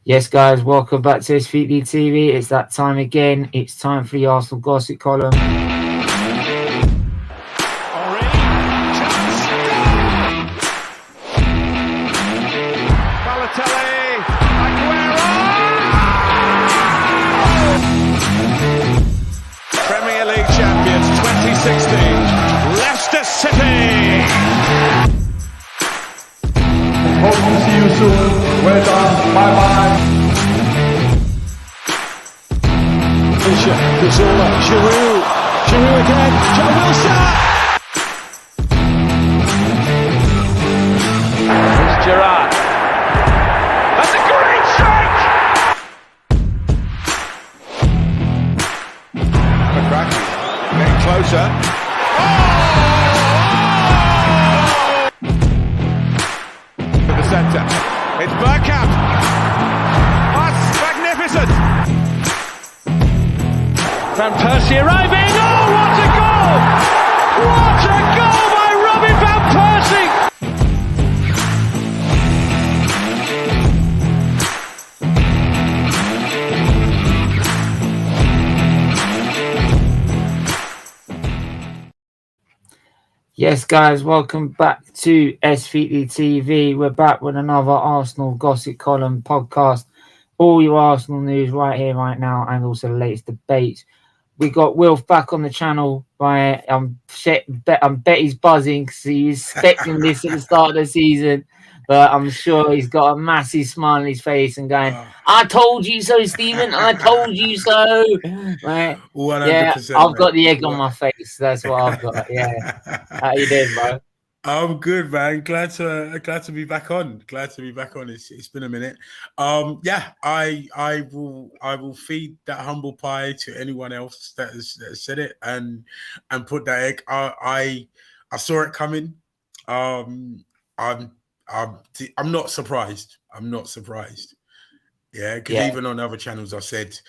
Yes, guys, welcome back to SFeatleyTV. It's that time again. It's time for the Arsenal gossip column. Premier League champions 2016, Leicester City. Hope to see you soon. Well done. Bye bye. Cazorla, Giroud again. Joe Wilson. It's Gerrard. That's a great strike. McCracken getting closer. To the centre. It's Bergkamp. That's magnificent. Van Persie arriving. Oh, what a goal! What a goal by Robin Van Persie! Yes, guys, welcome back to SFeatleyTV. We're back with another Arsenal gossip column podcast. All your Arsenal news right here, right now, and also the latest debates. We got Wilf back on the channel. Right, I bet he's buzzing because he's expecting this at the start of the season. But I'm sure he's got a massive smile on his face and going, "I told you so, Stephen. I told you so." Right? 100%. Yeah, I've got the egg on my face. That's what I've got. Yeah. How you doing, bro? I'm good, man. Glad to be back on. It's been a minute. I will feed that humble pie to anyone else that has said it and put that egg. I saw it coming. I'm not surprised. Yeah, because even on other channels, I've said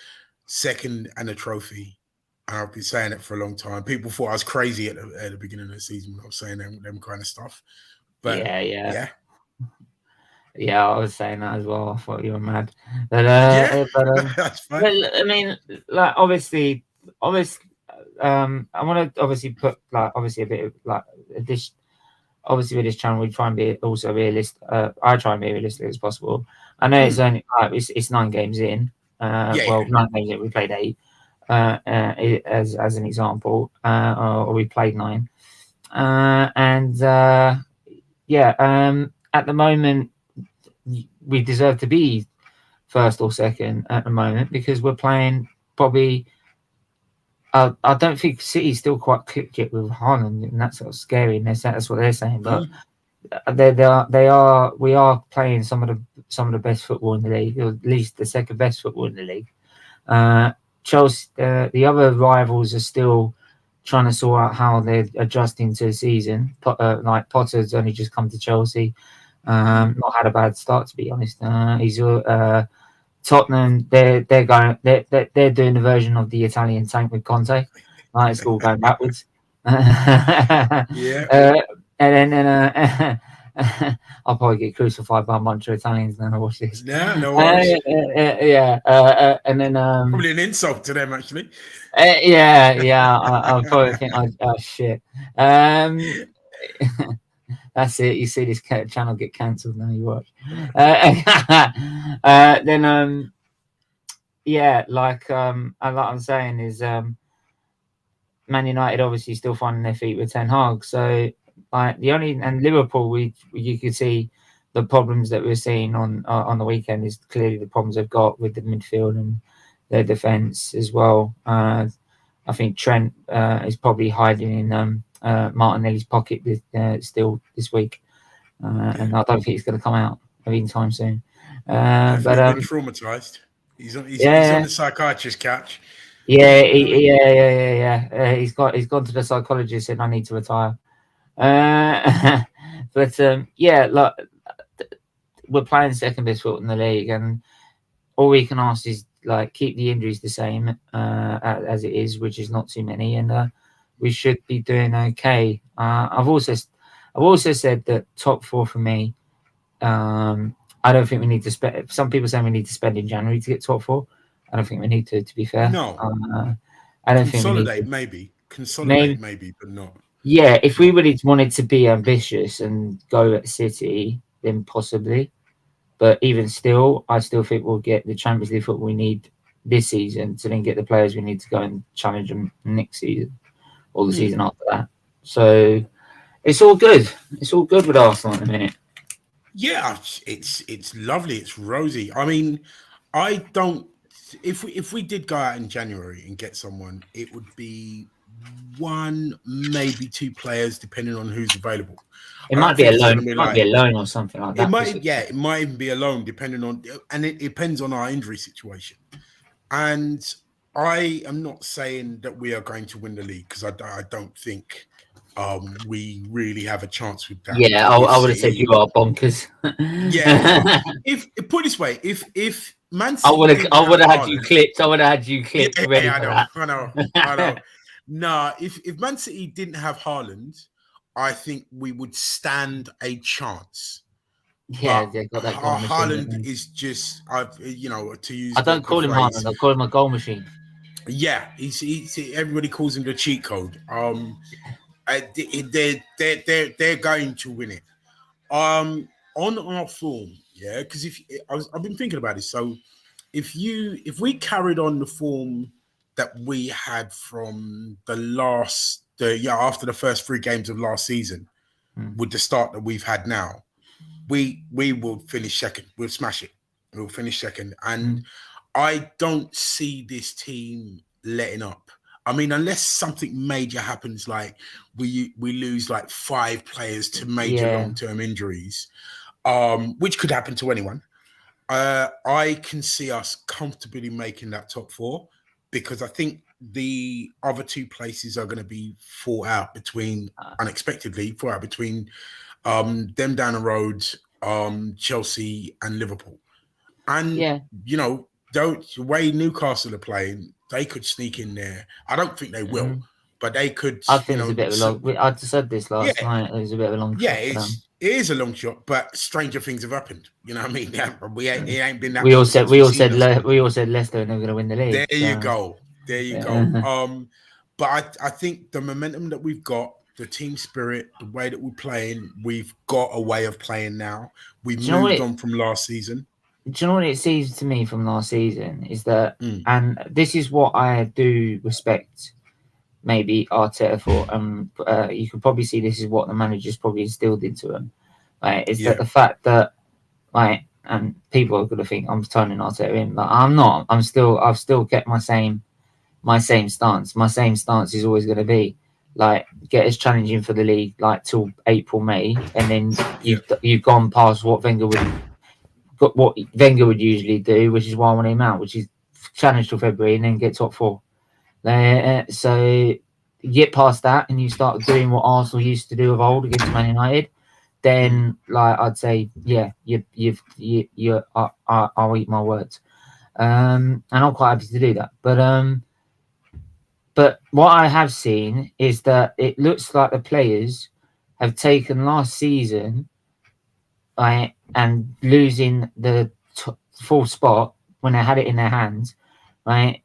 second and a trophy. And I've been saying it for a long time. People thought I was crazy at the beginning of the season when I was saying them kind of stuff. But yeah, I was saying that as well. I thought you were mad. But that's fine. But, I mean, like obviously, I want to obviously put obviously a bit of this. Obviously, with this channel, we try and be also realistic. I try and be realistic as possible. I know it's only it's 9 games in. 9 games in. We played 8. As an example, or we played 9, at the moment we deserve to be first or second at the moment because we're playing probably. I don't think City's still quite clicked yet with Haaland, and that's sort of scary. And that's what they're saying, but we are playing some of the best football in the league, or at least the second best football in the league. Chelsea, the other rivals are still trying to sort out how they're adjusting to the season. Like Potter's only just come to Chelsea, not had a bad start to be honest. He's Tottenham. They're doing the version of the Italian tank with Conte. Like it's all going backwards. And then I'll probably get crucified by a bunch of Italians then I watch this. Yeah, no worries. And then probably an insult to them actually. I'll probably think, oh shit. That's it. You see this channel get cancelled now. You watch. Like I'm saying is Man United obviously still finding their feet with Ten Hag. So and Liverpool, you could see the problems that we're seeing on the weekend is clearly the problems they've got with the midfield and their defence as well. I think Trent is probably hiding in Martinelli's pocket still this week, and I don't think he's going to come out anytime soon. But traumatized. He's on the psychiatrist couch. He's gone to the psychologist and I need to retire. But we're playing second best foot in the league, and all we can ask is keep the injuries the same as it is, which is not too many, and we should be doing okay. I've also said that top 4 for me. I I don't think we need to spend. Some people say we need to spend in January to get top 4. I don't think we need to. To be fair, No. I don't think we need to. Consolidate, maybe, but not. Yeah, if we really wanted to be ambitious and go at City, then possibly. But even still, I still think we'll get the Champions League football we need this season to then get the players we need to go and challenge them next season or the season after that. So it's all good. It's all good with Arsenal at the minute. Yeah, it's lovely. It's rosy. I mean, I don't. If we did go out in January and get someone, it would be 1, maybe 2 players, depending on who's available. It might be a loan. It might be a loan or something like that. It might even be a loan, depending on, and it depends on our injury situation. And I am not saying that we are going to win the league because I don't think we really have a chance with that. Yeah, I would have said you are bonkers. Yeah, if put it this way, if Man City, I would have had you clipped. I would have had you clipped. Yeah, I know. Nah, if Man City didn't have Haaland, I think we would stand a chance. Yeah, they got that goal machine. Haaland is just, to use. I don't call him Haaland. I call him a goal machine. Yeah, he's everybody calls him the cheat code. They're going to win it. On our form, yeah, because I've been thinking about it. So if we carried on the form that we had from after the first 3 games of last season, with the start that we've had now, we will finish second. We'll smash it. We'll finish second, and I don't see this team letting up. I mean, unless something major happens, like we lose like 5 players to major long-term injuries, which could happen to anyone. I can see us comfortably making that top 4 because I think the other 2 places are going to be unexpectedly fought out between them down the road, Chelsea and Liverpool. And, the way Newcastle are playing, they could sneak in there. I don't think they will, but they could. I think it's a bit of a long. I just said this last night. It was a bit of a long shot. Yeah, it is a long shot, but stranger things have happened. You know what I mean? It ain't been that. We all said Leicester are never going to win the league. There you go. But I think the momentum that we've got, the team spirit, the way that we're playing, we've got a way of playing now. We've moved on from last season. Do you know what it seems to me from last season is that, and this is what I do respect maybe Arteta for, you can probably see this is what the manager's probably instilled into him, right? Is that the fact that, like, and people are going to think I'm turning Arteta in, but I'm not. I've still kept my same stance. My same stance is always going to be, like, get us challenging for the league, like, till April, May, and then you've gone past what Wenger would usually do, which is why I want him out, which is challenge till February and then get top 4. So you get past that and you start doing what Arsenal used to do of old against Man United, then, like, I'd say, I'll eat my words, and I'm quite happy to do that. But what I have seen is that it looks like the players have taken last season, right, and losing the 4th spot when they had it in their hands, right,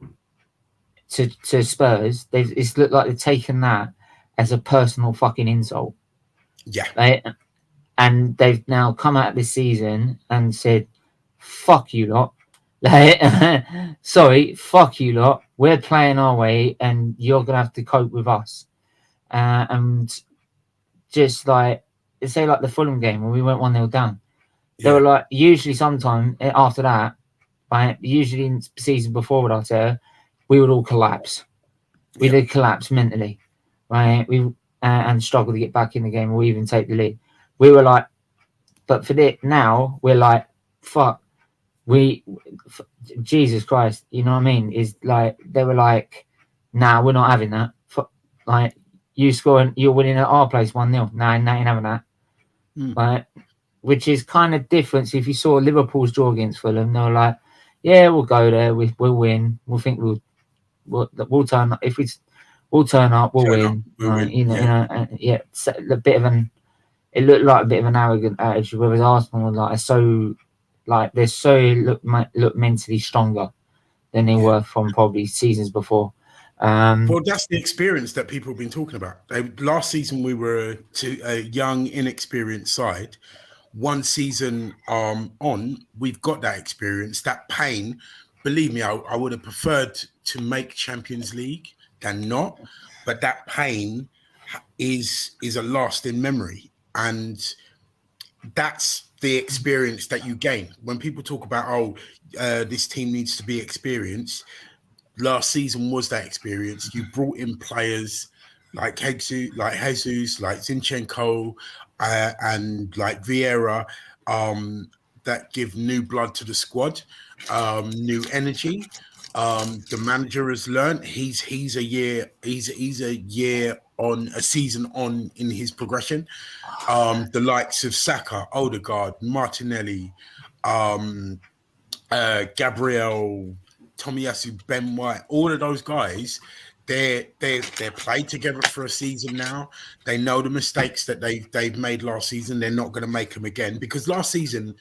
to Spurs. It's looked like they've taken that as a personal fucking insult. Yeah. Right? And they've now come out this season and said, fuck you lot. Sorry, fuck you lot. We're playing our way and you're going to have to cope with us. And just like, say like the Fulham game when we went 1-0 down. They were like, usually sometime after that, right, usually in the season before with Arteta, we would all collapse. We did collapse mentally, right? And struggle to get back in the game or even take the lead. We were like, but for this, now we're like, fuck, Jesus Christ, you know what I mean? Is like, they were like, nah, we're not having that. Like, you scoring, you're winning at our place 1-0. Nah, ain't having that. Right? Which is kind of different. So if you saw Liverpool's draw against Fulham, they were like, yeah, we'll go there, we'll win. We'll we'll turn up. We'll turn up, we'll win. It's a bit of it looked like a bit of an arrogant attitude, whereas Arsenal were like so like they're so look mentally stronger than they were from probably seasons before. Well, that's the experience that people have been talking about. Last season, we were a young, inexperienced side. One season on, we've got that experience, that pain. Believe me, I would have preferred to make Champions League than not, but that pain is a lasting memory, and that's the experience that you gain. When people talk about, this team needs to be experienced, last season was that experience. You brought in players like Jesus, like Zinchenko, and like Vieira, that give new blood to the squad, new energy. The manager has learned. He's a season on in his progression. The likes of Saka, Odegaard, Martinelli, Gabriel, Tomiyasu, Ben White, all of those guys, they're played together for a season now. They know the mistakes that they've made last season. They're not going to make them again, because last season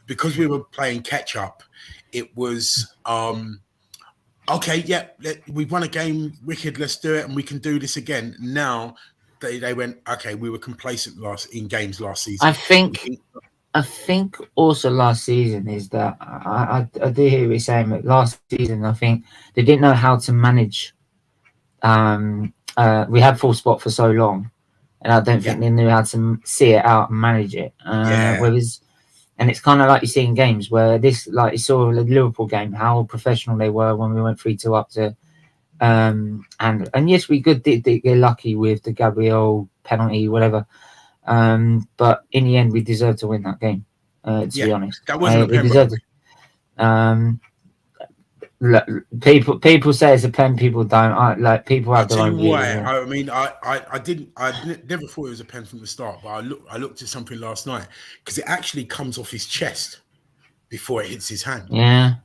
because we were playing catch up. It was okay. Yeah, we've won a game. Wicked. Let's do it, and we can do this again. Now they went, okay. We were complacent in games last season. I think also last season is that I do hear what you're saying, but last season I think they didn't know how to manage. We had full spot for so long, and I don't think they knew how to see it out and manage it. Whereas, and it's kind of like you see in games where this, like you saw the Liverpool game, how professional they were when we went 3-2 up to. And yes, we did get lucky with the Gabriel penalty, whatever. But in the end, we deserved to win that game. To be honest, that wasn't a pen. We deserved it. People say it's a pen. People don't. People have their own views. I mean, I never thought it was a pen from the start, but I looked at something last night, because it actually comes off his chest before it hits his hand. Yeah.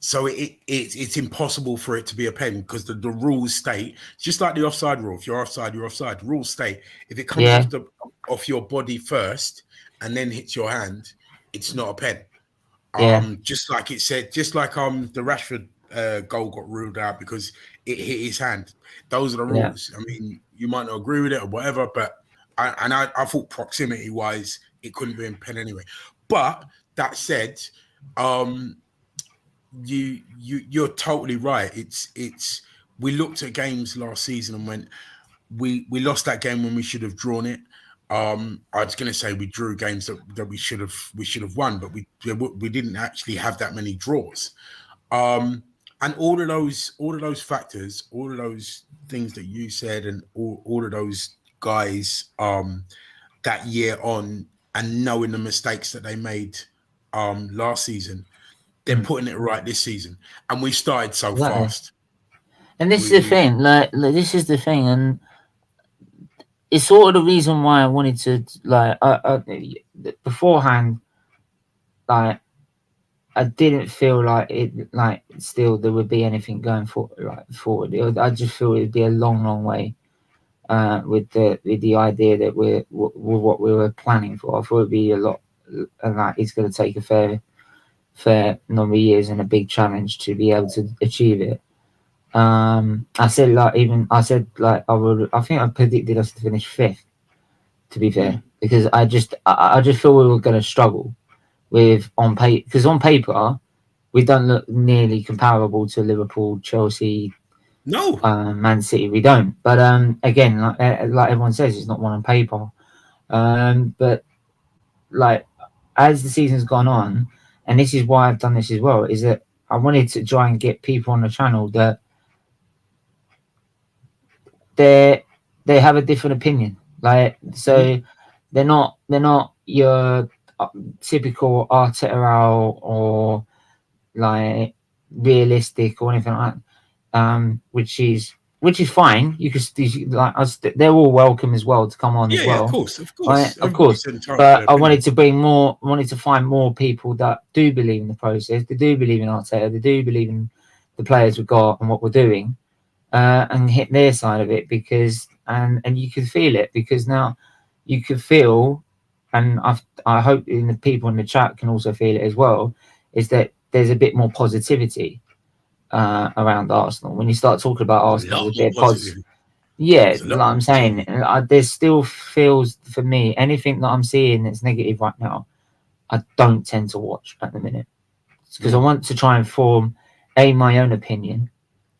So it's impossible for it to be a pen, because the rules state, just like the offside rule. If you're offside, you're offside. Rules state if it comes off your body first and then hits your hand, it's not a pen. Just like it said, just like the Rashford goal got ruled out because it hit his hand. Those are the rules. I mean, you might not agree with it or whatever, but I thought proximity wise it couldn't be a pen anyway. But that said, you're totally right. It's we looked at games last season and went, we lost that game when we should have drawn it. I was going to say we drew games that we should have won, but we didn't actually have that many draws. And all of those factors, all of those things that you said, and all of those guys that year on, and knowing the mistakes that they made last season, they're putting it right this season, and we started so fast. And this is the thing, like this is the thing, and it's sort of the reason why I wanted to beforehand, like I didn't feel like it, like still there would be anything going forward. I just feel it'd be a long way with the idea that we're what we were planning for. I thought it'd be a lot, and like it's going to take a fair number of years and a big challenge to be able to achieve it. I said I think I predicted us to finish 5th, to be fair, because I just feel we were going to struggle with on paper, because on paper we don't look nearly comparable to Liverpool, Chelsea, Man City. We don't, but again, like everyone says, it's not one on paper, but like as the season's gone on, and this is why I've done this as well, is that I wanted to try and get people on the channel that they have a different opinion. Like, so they're not your typical Arteta or like realistic or anything like that. Which is fine. You could like us. They're all welcome as well to come on as well. Yeah, of course. But I wanted to find more people that do believe in the process. They do believe in Arteta. They do believe in the players we've got and what we're doing, and hit their side of it, because and you could feel it, because now you could feel and I hope the people in the chat can also feel it as well, is that there's a bit more positivity around Arsenal. When you start talking about There's a Arsenal, lot a more bit positive. yeah, There's a lot like more I'm saying, positivity. there still feels for me anything that I'm seeing that's negative right now, I don't tend to watch at the minute because I want to try and form my own opinion,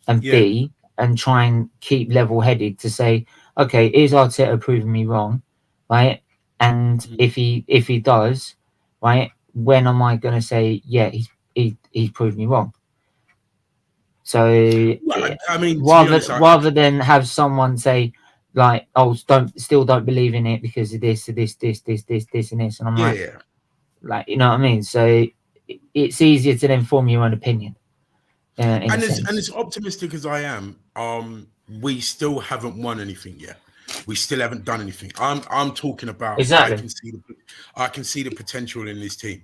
and Yeah. B, and try and keep level headed to say, okay, is Arteta proving me wrong, right? And if he does, right, when am I going to say, yeah, he's proved me wrong? So Well, I mean, to be rather honest, rather than have someone say like, oh, don't believe in it because of this, and this, and I'm yeah. like, you know what I mean? So it's easier to then form your own opinion in a And sense. as optimistic as I am, we still haven't won anything yet. We still haven't done anything. I'm talking about I Exactly. can see the potential in this team.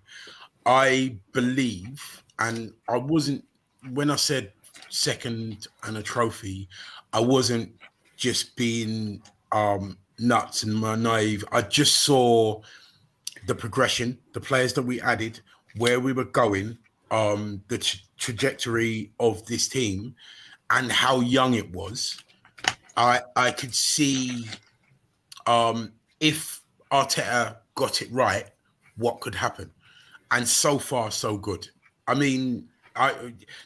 I believe, and I wasn't when I said second and a trophy, I wasn't just being nuts and naive. I just saw the progression, the players that we added, where we were going, the trajectory of this team, and how young it was. I could see if Arteta got it right, what could happen. And so far, so good. I mean, I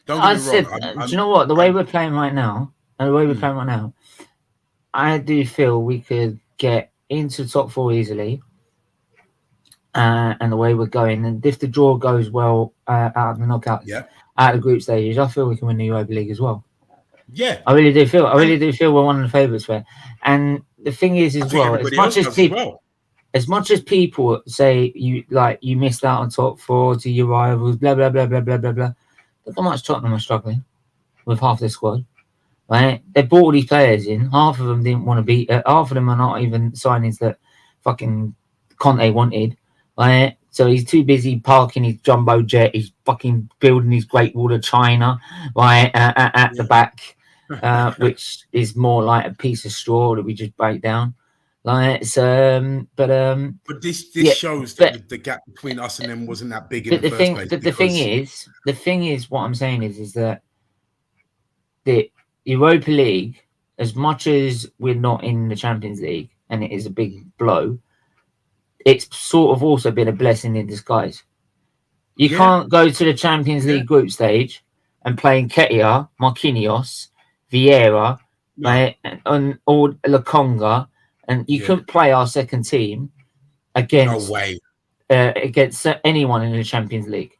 don't get I me wrong. said, do you know what? The way I'm we're playing right now, I do feel we could get into top four easily. And the way we're going, and if the draw goes well out of the knockout, yeah, out of the group stages, I feel we can win the Europa League as well. yeah. I really do feel. I really And do feel we're one of the favourites for it. And the thing is, I as think well, everybody else does as well. as much as people say you missed out on top four to your rivals, blah blah blah blah blah blah blah. Look how much Tottenham are struggling with half their squad. Right, they brought all these players in. Half of them didn't want to be. Half of them are not even signings that fucking Conte wanted. Right, so he's too busy parking his jumbo jet. He's fucking building his Great Wall of China, right, at the back, which is more like a piece of straw that we just break down. Like, so, But this yeah, shows but that the gap between us and them wasn't that big in the the first thing, place. but Because the thing is, what I'm saying is that the Europa League, as much as we're not in the Champions League and it is a big blow, it's sort of also been a blessing in disguise. You can't go to the Champions yeah, League group stage and play Nketiah, Marquinhos, Vieira, no, right, and or Lakonga, and you yeah, couldn't play our second team no against way. anyone in the Champions League.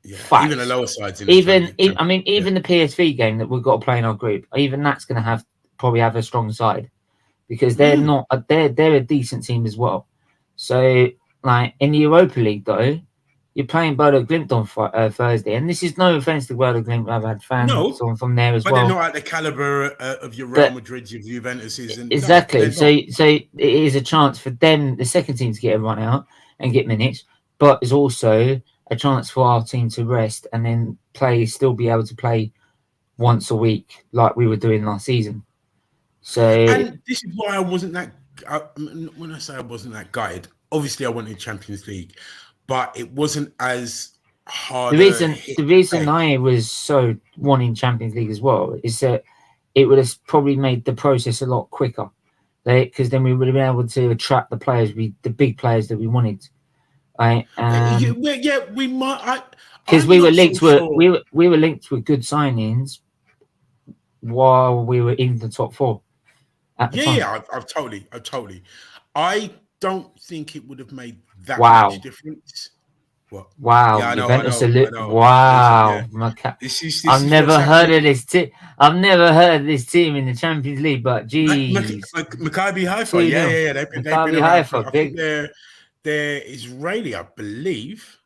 Yeah, even the Facts. lower sides in the Even champion. I mean, Yeah. even the PSV game that we've got to play in our group, even that's going to probably have a strong side because they're not they're a decent team as well. So like in the Europa League though, you're playing Bodo Glimt on Thursday, and this is no offense to Bodo Glimt. I've had fans No, from there as but they're well. not at the caliber of your Real But Madrids, your Juventuses, and no, exactly, they're not. so it is a chance for them, the second team, to get a run out and get minutes, but it's also a chance for our team to rest and then still be able to play once a week like we were doing last season. So And this is why I wasn't that. When I say I wasn't that guided, obviously I wanted Champions League, but it wasn't as hard a hit. the reason I was so wanting Champions League as well is that it would have probably made the process a lot quicker, because then we would have been able to attract the big players that we wanted, right? Yeah, we might. Because I'm we were not so linked with sure. we were linked with good signings while we were in the top four at the time. Yeah, I've totally. I don't think it would have made that Wow. much difference. What? Wow, Yeah, I know. Wow, Listen, this is I've what's never heard happening. of this team. I've never heard of this team in the Champions League, but geez, Maccabi Haifa. 2-0. Yeah. They've been Maccabi around. Haifa, I big. think they're Israeli, I believe.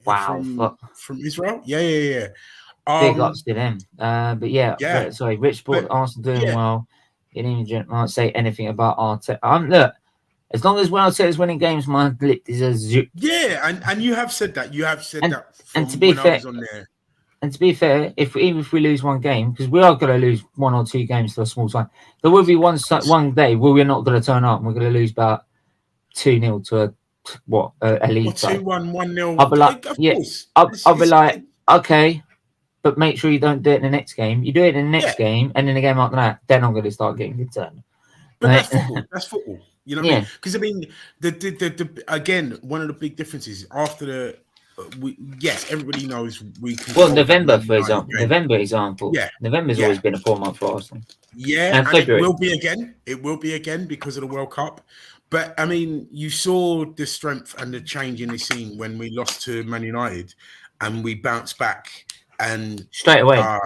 Wow, From Israel. Yeah. big ups to them. But yeah, Yeah. sorry, Rich brought But Arsenal doing yeah, well. You didn't even say anything about Arteta. Look, as long as Arteta's winning games, my lip is a zoop. yeah, and you have said that. You have said that from and to be when fair, I was on there. And to be fair, even if we lose one game, because we are going to lose 1 or 2 games to a small side, there will be one day where we're not going to turn up and we're going to lose about 2-0 to what a Or league side. 2-1, 1-0. I'll be like, Of yeah, course. I'll be like, okay, but make sure you don't do it in the next game. You do it in the next Yeah. game, and in the game after that, then I'm going to start getting concerned. But Right? that's football. That's football. You know what I Yeah. mean? Because I mean, the again, one of the big differences after the yes, everybody knows we Well, control that November, Man for United example. game. November, Yeah. November's Yeah. always been a 4 month for Arsenal. Yeah, And and it February. will be again. It will be again because of the World Cup. But I mean, you saw the strength and the change in the scene when we lost to Man United, and we bounced back and Straight away.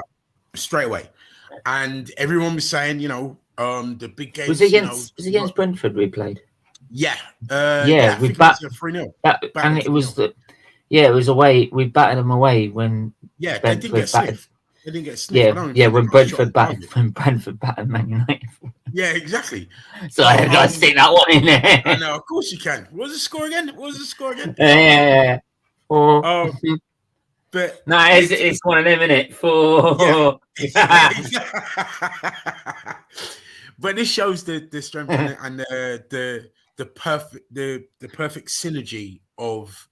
And everyone was saying, you know, the big games. Was it against Brentford we played? Yeah, Yeah, I we think bat- it was a 3-0. and it was it was away. We battered them away when they Brentford didn't get battered. sniffed. They didn't get sniffed. When Brentford battered Man United. Yeah, exactly. So I got to stick that one in there. I know, of course you can. What was the score again? Yeah. But no, it's one of them, innit? 4. Yeah. But this shows the strength and the perfect synergy of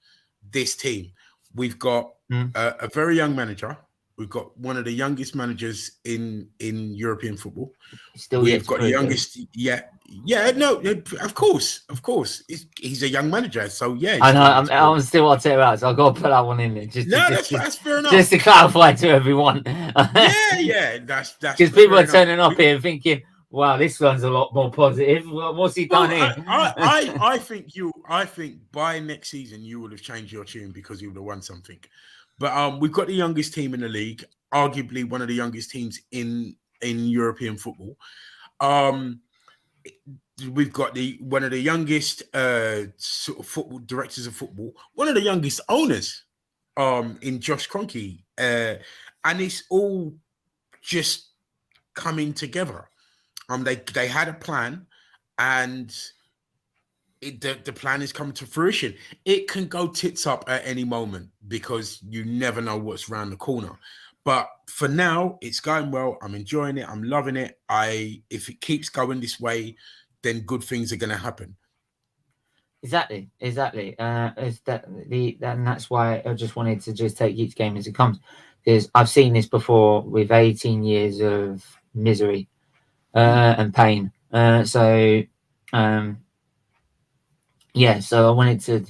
this team. We've got a very young manager. We've got one of the youngest managers in European football. We've got the youngest. Of course. He's a young manager, so yeah. I know. I'm still on it out, so I've got to put that one in there. That's fair enough. Just to clarify to everyone. Yeah. That's because people are turning up here and thinking, "Wow, this one's a lot more positive. What's he done here?" I think by next season you would have changed your tune because you would have won something. But we've got the youngest team in the league, arguably one of the youngest teams in European football. We've got one of the youngest sort of football directors of football, one of the youngest owners in Josh Kroenke, and it's all just coming together. They had a plan, and the plan is coming to fruition. It can go tits up at any moment because you never know what's around the corner. But for now, it's going well. I'm enjoying it. I'm loving it. If it keeps going this way, then good things are going to happen. Exactly. And that's why I just wanted to just take each game as it comes, because I've seen this before with 18 years of misery and pain. So I wanted to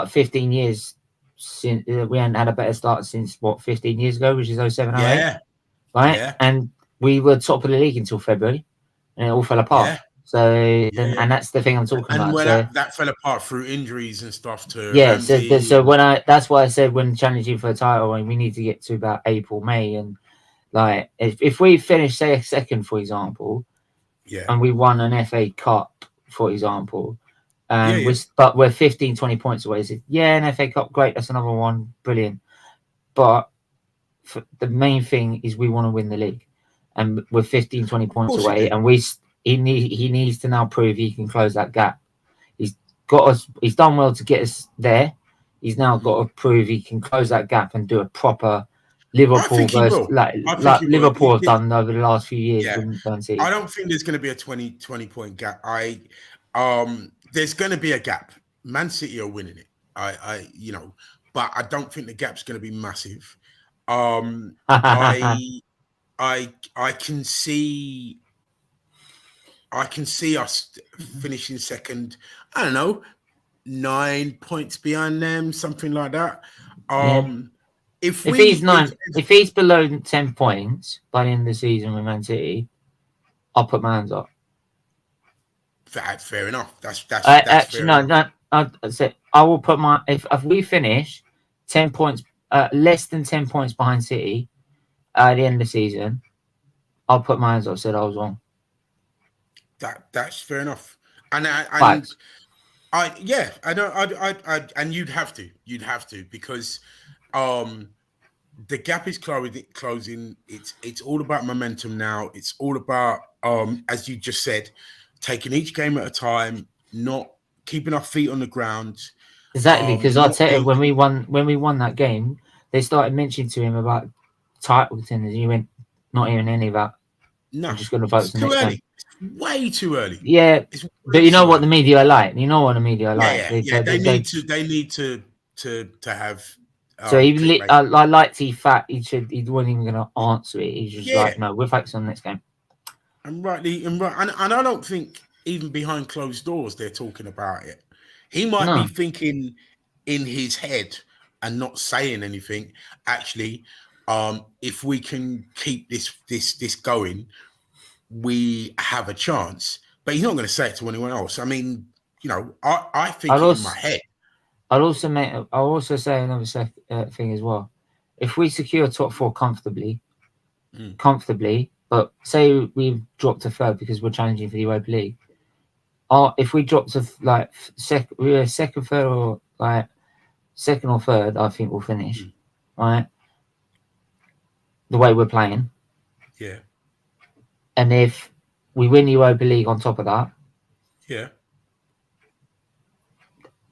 15 years since we hadn't had a better start since 15 years ago, which is 07, 08, right? Yeah. And we were top of the league until February, and it all fell apart. Yeah. And that's the thing I'm talking about. When that fell apart through injuries and stuff too. Yeah. So that's why I said when challenging for a title, we need to get to about April, May, and if we finish say second, for example, and we won an FA Cup, for example. But we're 15, 20 points away. So, an FA Cup, great. That's another one, brilliant. But the main thing is we want to win the league, and we're 15, 20 points away. And he needs to now prove he can close that gap. He's got us. He's done well to get us there. He's now got to prove he can close that gap and do a proper Liverpool versus like Liverpool have done over the last few years. Yeah. I don't think there's going to be a 20 point gap. There's going to be a gap. Man City are winning it. But I don't think the gap's going to be massive. I can see us finishing second. I don't know, 9 points behind them, something like that. If he's below 10 points by the end of the season with Man City, I'll put my hands up. Fair enough. That's actually no. I said I will put my if we finish 10 points, less than 10 points behind City at the end of the season, I'll put my hands up. I said I was wrong. That's fair enough. And you'd have to because the gap is closing. It's all about momentum now. It's all about as you just said, taking each game at a time, not keeping our feet on the ground. Exactly, because I'll tell you, when we won that game, they started mentioning to him about title contenders. You went, not hearing any of that. No, I'm just going to focus it's on the too next early. game. It's way too early. Yeah, It's but you know what the media are like. You know what the media are like. Yeah. They need to have. So even like T-Fat, he wasn't even going to answer it. He's just like, no, we're focusing on the next game. And I don't think even behind closed doors they're talking about it. He might be thinking in his head and not saying anything. Actually, if we can keep this going, we have a chance. But he's not going to say it to anyone else. I mean, I think in my head. I'll also say another thing as well. If we secure top 4 comfortably, but say we've dropped to 3rd because we're challenging for the Europa League. If we drop to like second, 3rd, or like 2nd or 3rd, I think we'll finish. Right, the way we're playing. Yeah. And if we win the Europa League on top of that, yeah,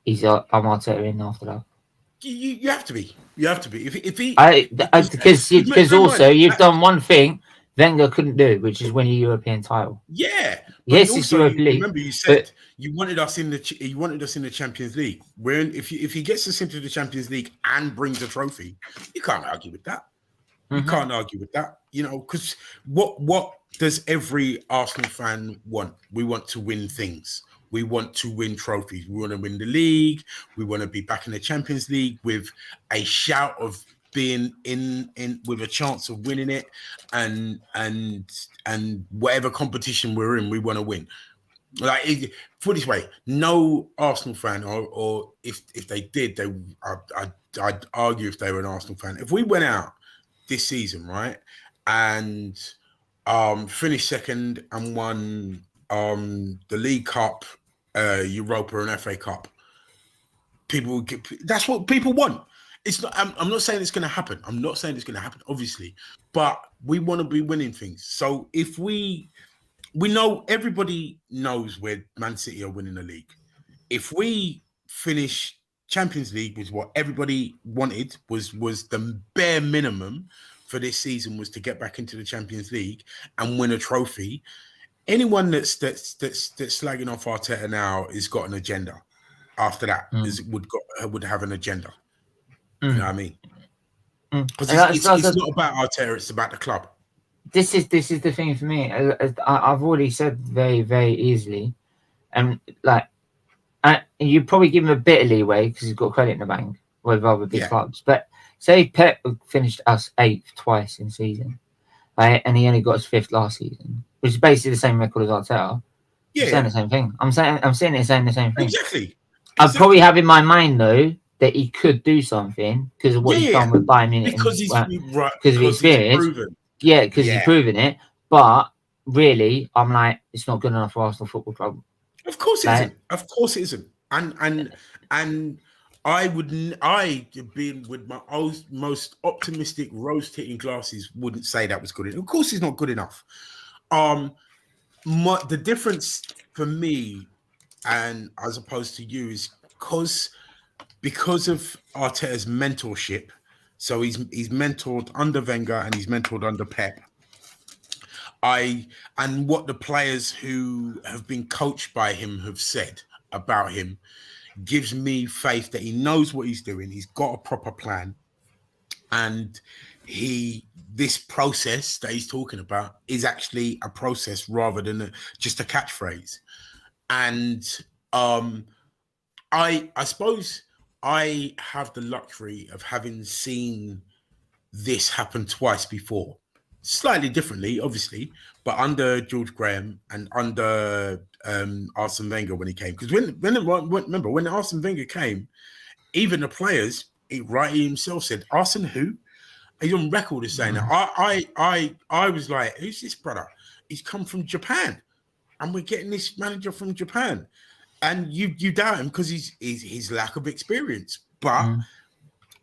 I'm Arteta in after that. You have to be. You have to be. If he, because also you've done one thing Wenger couldn't do, which is win a European title. Yeah. Yes, it's Europa League. Remember, you said you wanted us in the Champions League. If he gets us into the Champions League and brings a trophy, you can't argue with that. You can't argue with that. Because what does every Arsenal fan want? We want to win things. We want to win trophies. We want to win the league. We want to be back in the Champions League with a shout of being in with a chance of winning it, and whatever competition we're in, we want to win. Like, put it this way, no Arsenal fan, or if they did, I'd argue if they were an Arsenal fan. If we went out this season, right, and finished 2nd and won the League Cup, Europa and FA Cup, that's what people want. It's not. I'm not saying it's going to happen. I'm not saying it's going to happen, obviously, but we want to be winning things. So if we know, everybody knows where Man City are winning the league. If we finish Champions League, was what everybody wanted, was the bare minimum for this season, was to get back into the Champions League and win a trophy. Anyone that's slagging off Arteta now has got an agenda. After that, would have an agenda. You know what I mean? Because it's not about Arteta; it's about the club. This is the thing for me. I've already said very, very easily, and you probably give him a bit of leeway because he's got credit in the bank with other big clubs. But say Pep finished us 8th twice in season, right, and he only got us 5th last season, which is basically the same record as Arteta. I'm saying the same thing. I'm saying the same thing. Exactly. I'd probably have in my mind though that he could do something because of what he's done with Bayern Munich, because he's because of experience. Because he's proven it. But really, I'm like, it's not good enough for Arsenal Football Club. Of course it isn't. Of course it isn't. And I being with my most optimistic rose-tinted glasses, wouldn't say that was good enough. Of course, it's not good enough. The difference for me, and as opposed to you, is because of Arteta's mentorship. So he's mentored under Wenger and he's mentored under Pep. And what the players who have been coached by him have said about him gives me faith that he knows what he's doing. He's got a proper plan, and this process that he's talking about is actually a process rather than just a catchphrase. And I suppose I have the luxury of having seen this happen twice before, slightly differently, obviously, but under George Graham and under Arsene Wenger when he came. Because remember when Arsene Wenger came, even the players, he himself said, "Arsene who?" He's on record as saying that. I was like, "Who's this brother? He's come from Japan, and we're getting this manager from Japan." And you doubt him because his lack of experience. But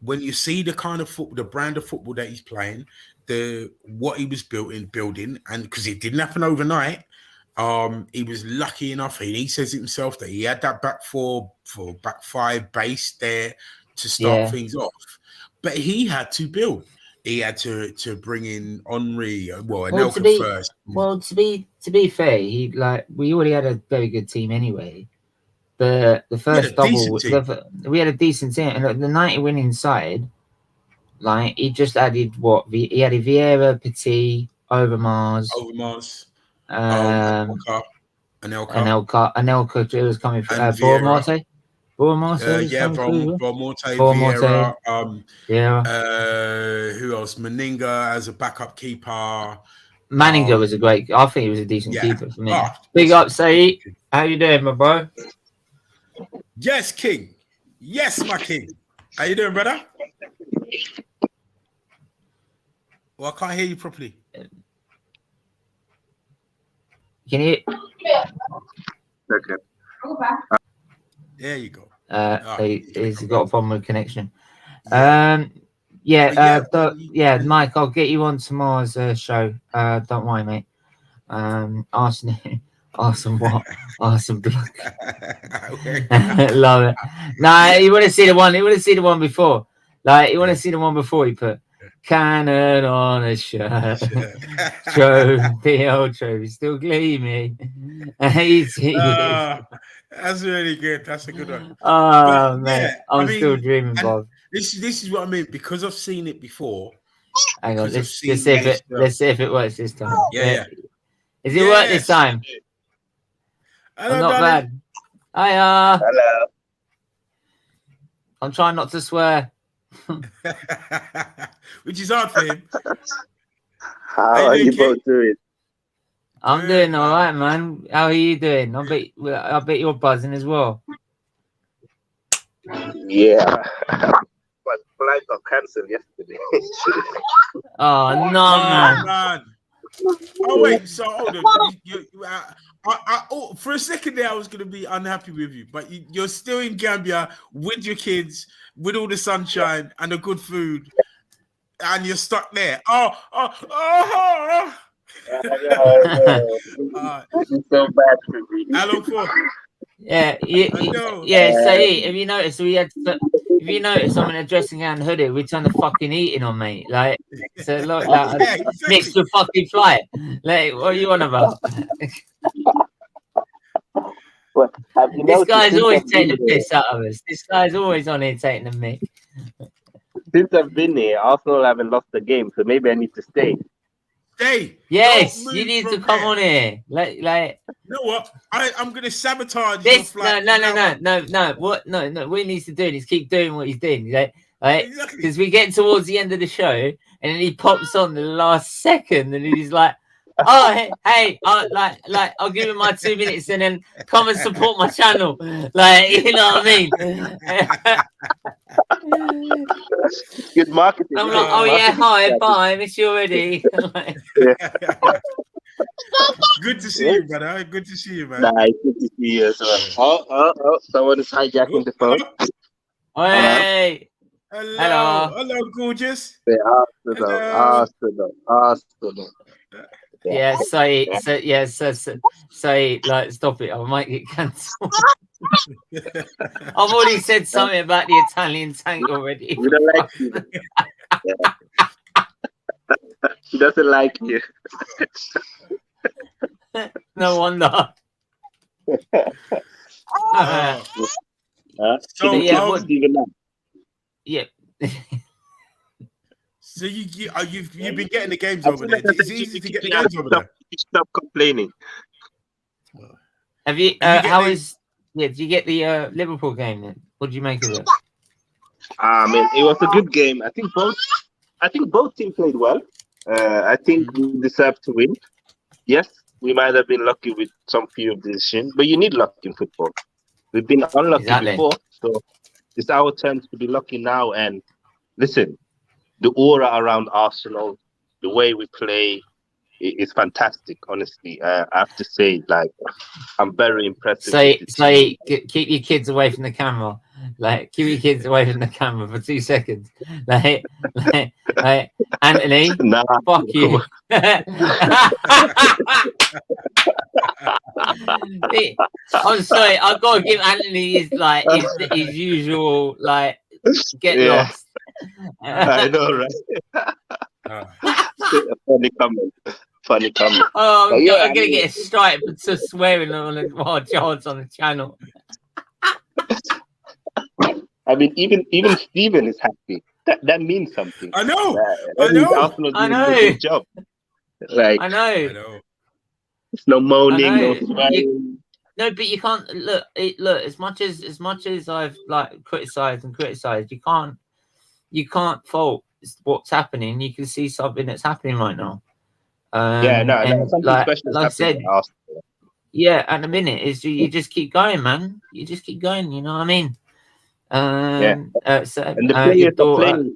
when you see the kind of football, the brand of football that he's playing, what he was building, and because it didn't happen overnight, he was lucky enough, and he says it himself, that he had that back five base there to start things off. But he had to build. he had to bring in Henry. Well, Well, Anelka first. Well, to be fair, we already had a very good team anyway. The first double, we had a decent team, and the 90 winning side, like he just added what he added Vieira, Petit, Overmars, Anelka was coming through, Boromarte. Vieira. Who else? Meninga as a backup keeper. Manninger was a great. I think he was a decent keeper for me. Big up, Saeed. How you doing, my bro? Yes, King. Yes, my king. How you doing, brother? Well, I can't hear you properly. Can you? Okay. There you go. He's got a problem with connection. Yeah. Mike, I'll get you on tomorrow's show. Don't worry, mate. Arsenal what? Arsenal block. Love it. Nah, you want to see the one. You want to see the one before. Like you want to see the one before he put cannon on a shirt. Trophy, old trophy, still gleaming. That's really good. That's a good one. Oh man, I'm still dreaming, Bob. This is what I mean because I've seen it before. Hang on, let's see if it works this time. Yeah. Is it work this time? Hello, I'm not darling. bad. Hiya. Hello. I'm trying not to swear. Which is hard for him. How are you both doing? I'm doing all right, man. How are you doing? I bet you're buzzing as well. Yeah. But flight got cancelled yesterday. Oh no, man. Oh wait, so hold on. For a second there, I was going to be unhappy with you, but you're still in Gambia with your kids, with all the sunshine and the good food, and you're stuck there. It's so bad for me. Hello, for yeah. Say, have you noticed if you notice I'm in a dressing gown and hoodie, we turn the fucking eating on me. Like, so look, like mixed with fucking flight. Like, what are you on about? This guy's always taking the piss out of us. This guy's always on here taking the mick. Since I've been here, Arsenal haven't lost the game, so maybe I need to stay. Stay. Yes, you need to come on here. Like. You know what? I'm gonna sabotage this. Your flight. No. What? No. What he needs to do is keep doing what he's doing. Because we get towards the end of the show, and then he pops on the last second, and he's like, "Oh, hey, I'll give him my 2 minutes, and then come and support my channel." Like, you know what I mean? Good marketing. I'm like, "Oh yeah, hi, bye, miss you already." Good to see you, brother. Good to see you, man. Nice, good to see you as well. Oh, someone is hijacking the phone. Hey. Hello, gorgeous. Arsenal. Yeah, say, like, stop it. I might get cancelled. I've already said something about the Italian tank already. We don't like you. She doesn't like you. No wonder. So you've been getting the games over there. It's easy to get the games over there. Stop complaining. Have you? Did you get the Liverpool game then? What did you make of it? Man, it was a good game. I think both teams played well. I think we deserved to win. Yes, we might have been lucky with some few of the decisions, but you need luck in football. We've been unlucky before, so it's our turn to be lucky now. And listen, the aura around Arsenal, the way we play, is fantastic. Honestly, I have to say, like, I'm very impressed. Keep your kids away from the camera. Like, keep your kids away from the camera for 2 seconds. Like Anthony, fuck you. I'm sorry, I've got to give Anthony his usual get lost. I know, right? Funny comment. Funny comment. Oh, But yeah, I'm gonna get a strike for swearing on a chance on the channel. I mean, even Steven is happy. That means something. I know. That I means know. Arsenal I doing know. a good job. Like, I I know. know. it's no moaning, no know. swearing. No, but you can't look. Look, as much as I've like criticized, you can't fault what's happening. You can see something that's happening right now. No, And something like special is I said, happening at Arsenal. yeah, at the minute is you just keep going, man. You just keep going. You know what I mean? And the Your players are daughter, playing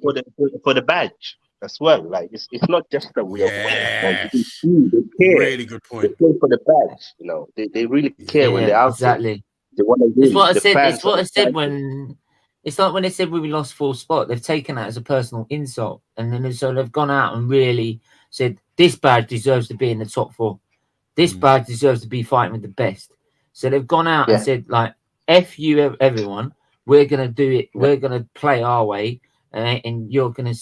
for the badge as well. Like, it's not just that we are winning. Like, Yeah. you can see they care. Really good They point. play for the badge. You know, they really care when they're yeah, out exactly. there. They want to win. It's what I The said. It's fans what are I said excited. when it's like when they said we lost full spot. They've taken that as a personal insult, and then so they've gone out and really said this badge deserves to be in the top 4. This badge deserves to be fighting with the best. So they've gone out and said like, "F you, everyone. We're gonna do it. We're gonna play our way, and you're gonna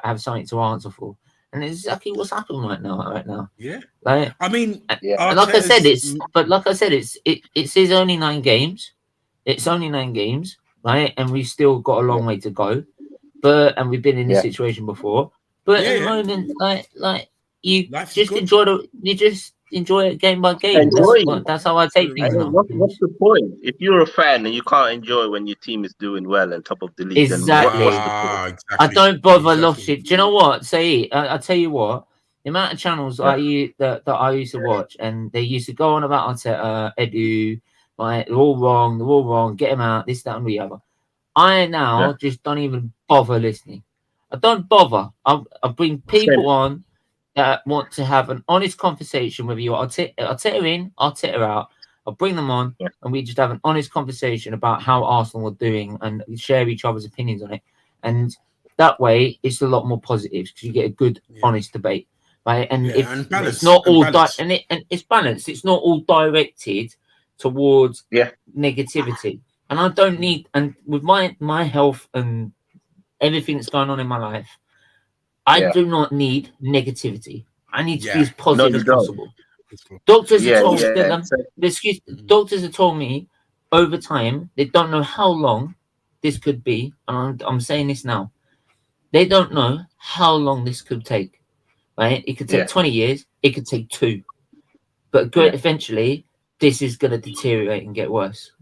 have something to answer for." And it's exactly what's happening right now. Yeah. Like, I mean, like I said, it's only 9 games. It's only 9 games, right? And we've still got a long way to go. And we've been in this situation before. But at the moment, like you Life is just good. enjoy it game by game. Enjoy. That's how I take I things mean, now. what's the point? If you're a fan and you can't enjoy when your team is doing well and top of the league, Exactly. then what's the point? Exactly. I don't bother lost Exactly. it. Do you know what? Say, I tell you what. The amount of channels that I used to watch, and they used to go on about Arteta, Edu, like they're all wrong. Get him out. This, that, and the other. I now just don't even bother listening. I don't bother. I bring people on that want to have an honest conversation with you. Arteta in, Arteta out. I'll bring them on, and we just have an honest conversation about how Arsenal are doing and share each other's opinions on it. And that way, it's a lot more positive because you get a good, honest debate, right? And if and balance, it's not all and it's balanced. It's not all directed towards negativity. And I don't need. And with my health and everything that's going on in my life, I do not need negativity. I need to be as positive as possible. Doctors have told doctors have told me over time they don't know how long this could be, and I'm saying this now. They don't know how long this could take. Right? It could take 20 years. It could take 2, but eventually this is going to deteriorate and get worse.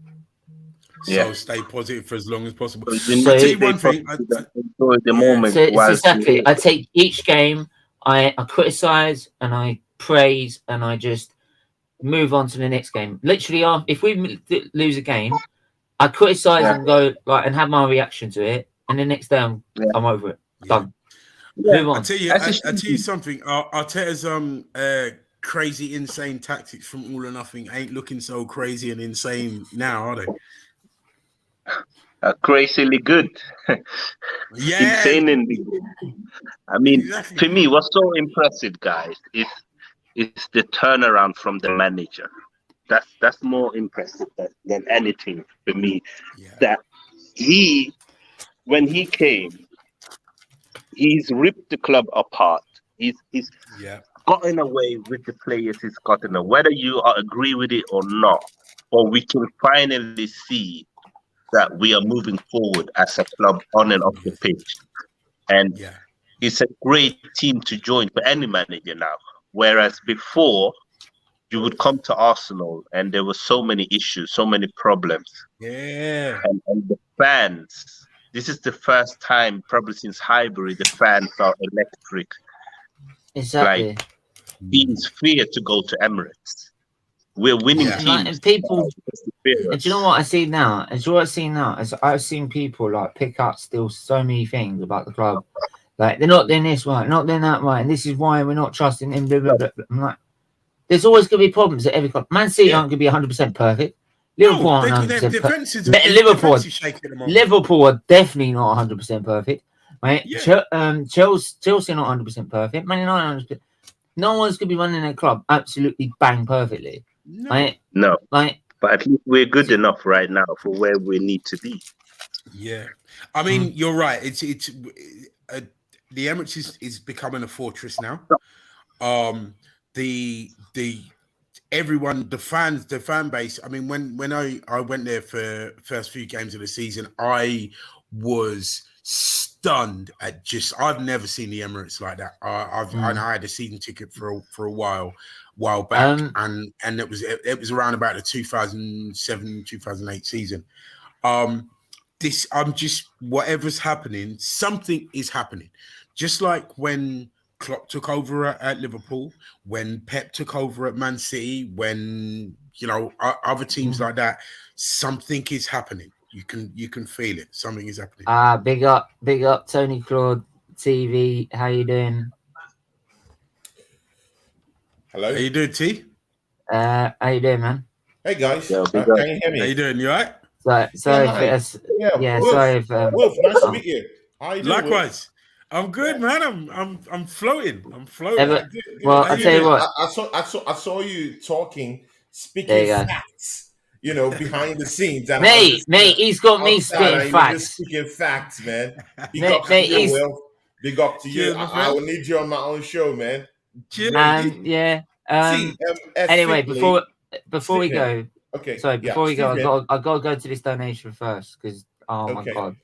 So stay positive for as long as possible. So, I'll tell you one thing. Enjoy the moment. So it's exactly. I take each game. I criticize and I praise and I just move on to the next game. Literally, if we lose a game, I criticize and go like and have my reaction to it, and the next day I'm over it. Done. Move on. I tell you something. Arteta's crazy, insane tactics from All or Nothing ain't looking so crazy and insane now, are they? Crazily good. Insanely good. I mean, for me, what's so impressive, guys, is the turnaround from the manager. That's more impressive than anything for me. That when he came, he's ripped the club apart. He's gotten away with the players he's gotten away. Whether you agree with it or not, or we can finally see that we are moving forward as a club on and off the pitch. And it's a great team to join for any manager now. Whereas before, you would come to Arsenal and there were so many issues, so many problems. Yeah. And the fans, this is the first time probably since Highbury, the fans are electric. Exactly. Like, being feared to go to Emirates. We're winning teams. And people, and do you know what I see now? I've seen people like pick up still so many things about the club. Like they're not doing this right, not doing that right, and this is why we're not trusting him. Blah, blah, blah. I'm like, there's always going to be problems at every club. Man City aren't going to be 100% perfect. Liverpool aren't 100% perfect. Liverpool are definitely not 100% perfect. Right? Chelsea not 100% perfect. Man United 100%. No one's going to be running a club absolutely bang perfectly. No. Right? No. Right? But at least we're good enough right now for where we need to be. Yeah. I mean, you're right. It's the Emirates is becoming a fortress now. the everyone, the fan base. I mean, when I went there for first few games of the season, I was stunned at I've never seen the Emirates like that. I had a season ticket for a while back, and it was around about the 2007-2008 season. I'm just, whatever's happening, something is happening. Just like when Klopp took over at Liverpool, when Pep took over at Man City, when other teams like that, something is happening. You can feel it. Something is happening. Big up, Tony Claude TV. How you doing? Hello. How you doing, T? How you doing, man? Hey guys, Yo, can you hear me? How you doing? You all right? Sorry Wolf, nice to meet you. How you doing? Likewise. I'm good, man. I'm floating. Well, I'll tell you what. I saw you speaking facts, behind the scenes. And mate, he's got me spitting facts. Speaking facts, man. Big Mate, up to you, Will. Big up to you. I will need you on my own show, man. Anyway, before we go, okay. Before we go, I gotta go to this donation first because my god.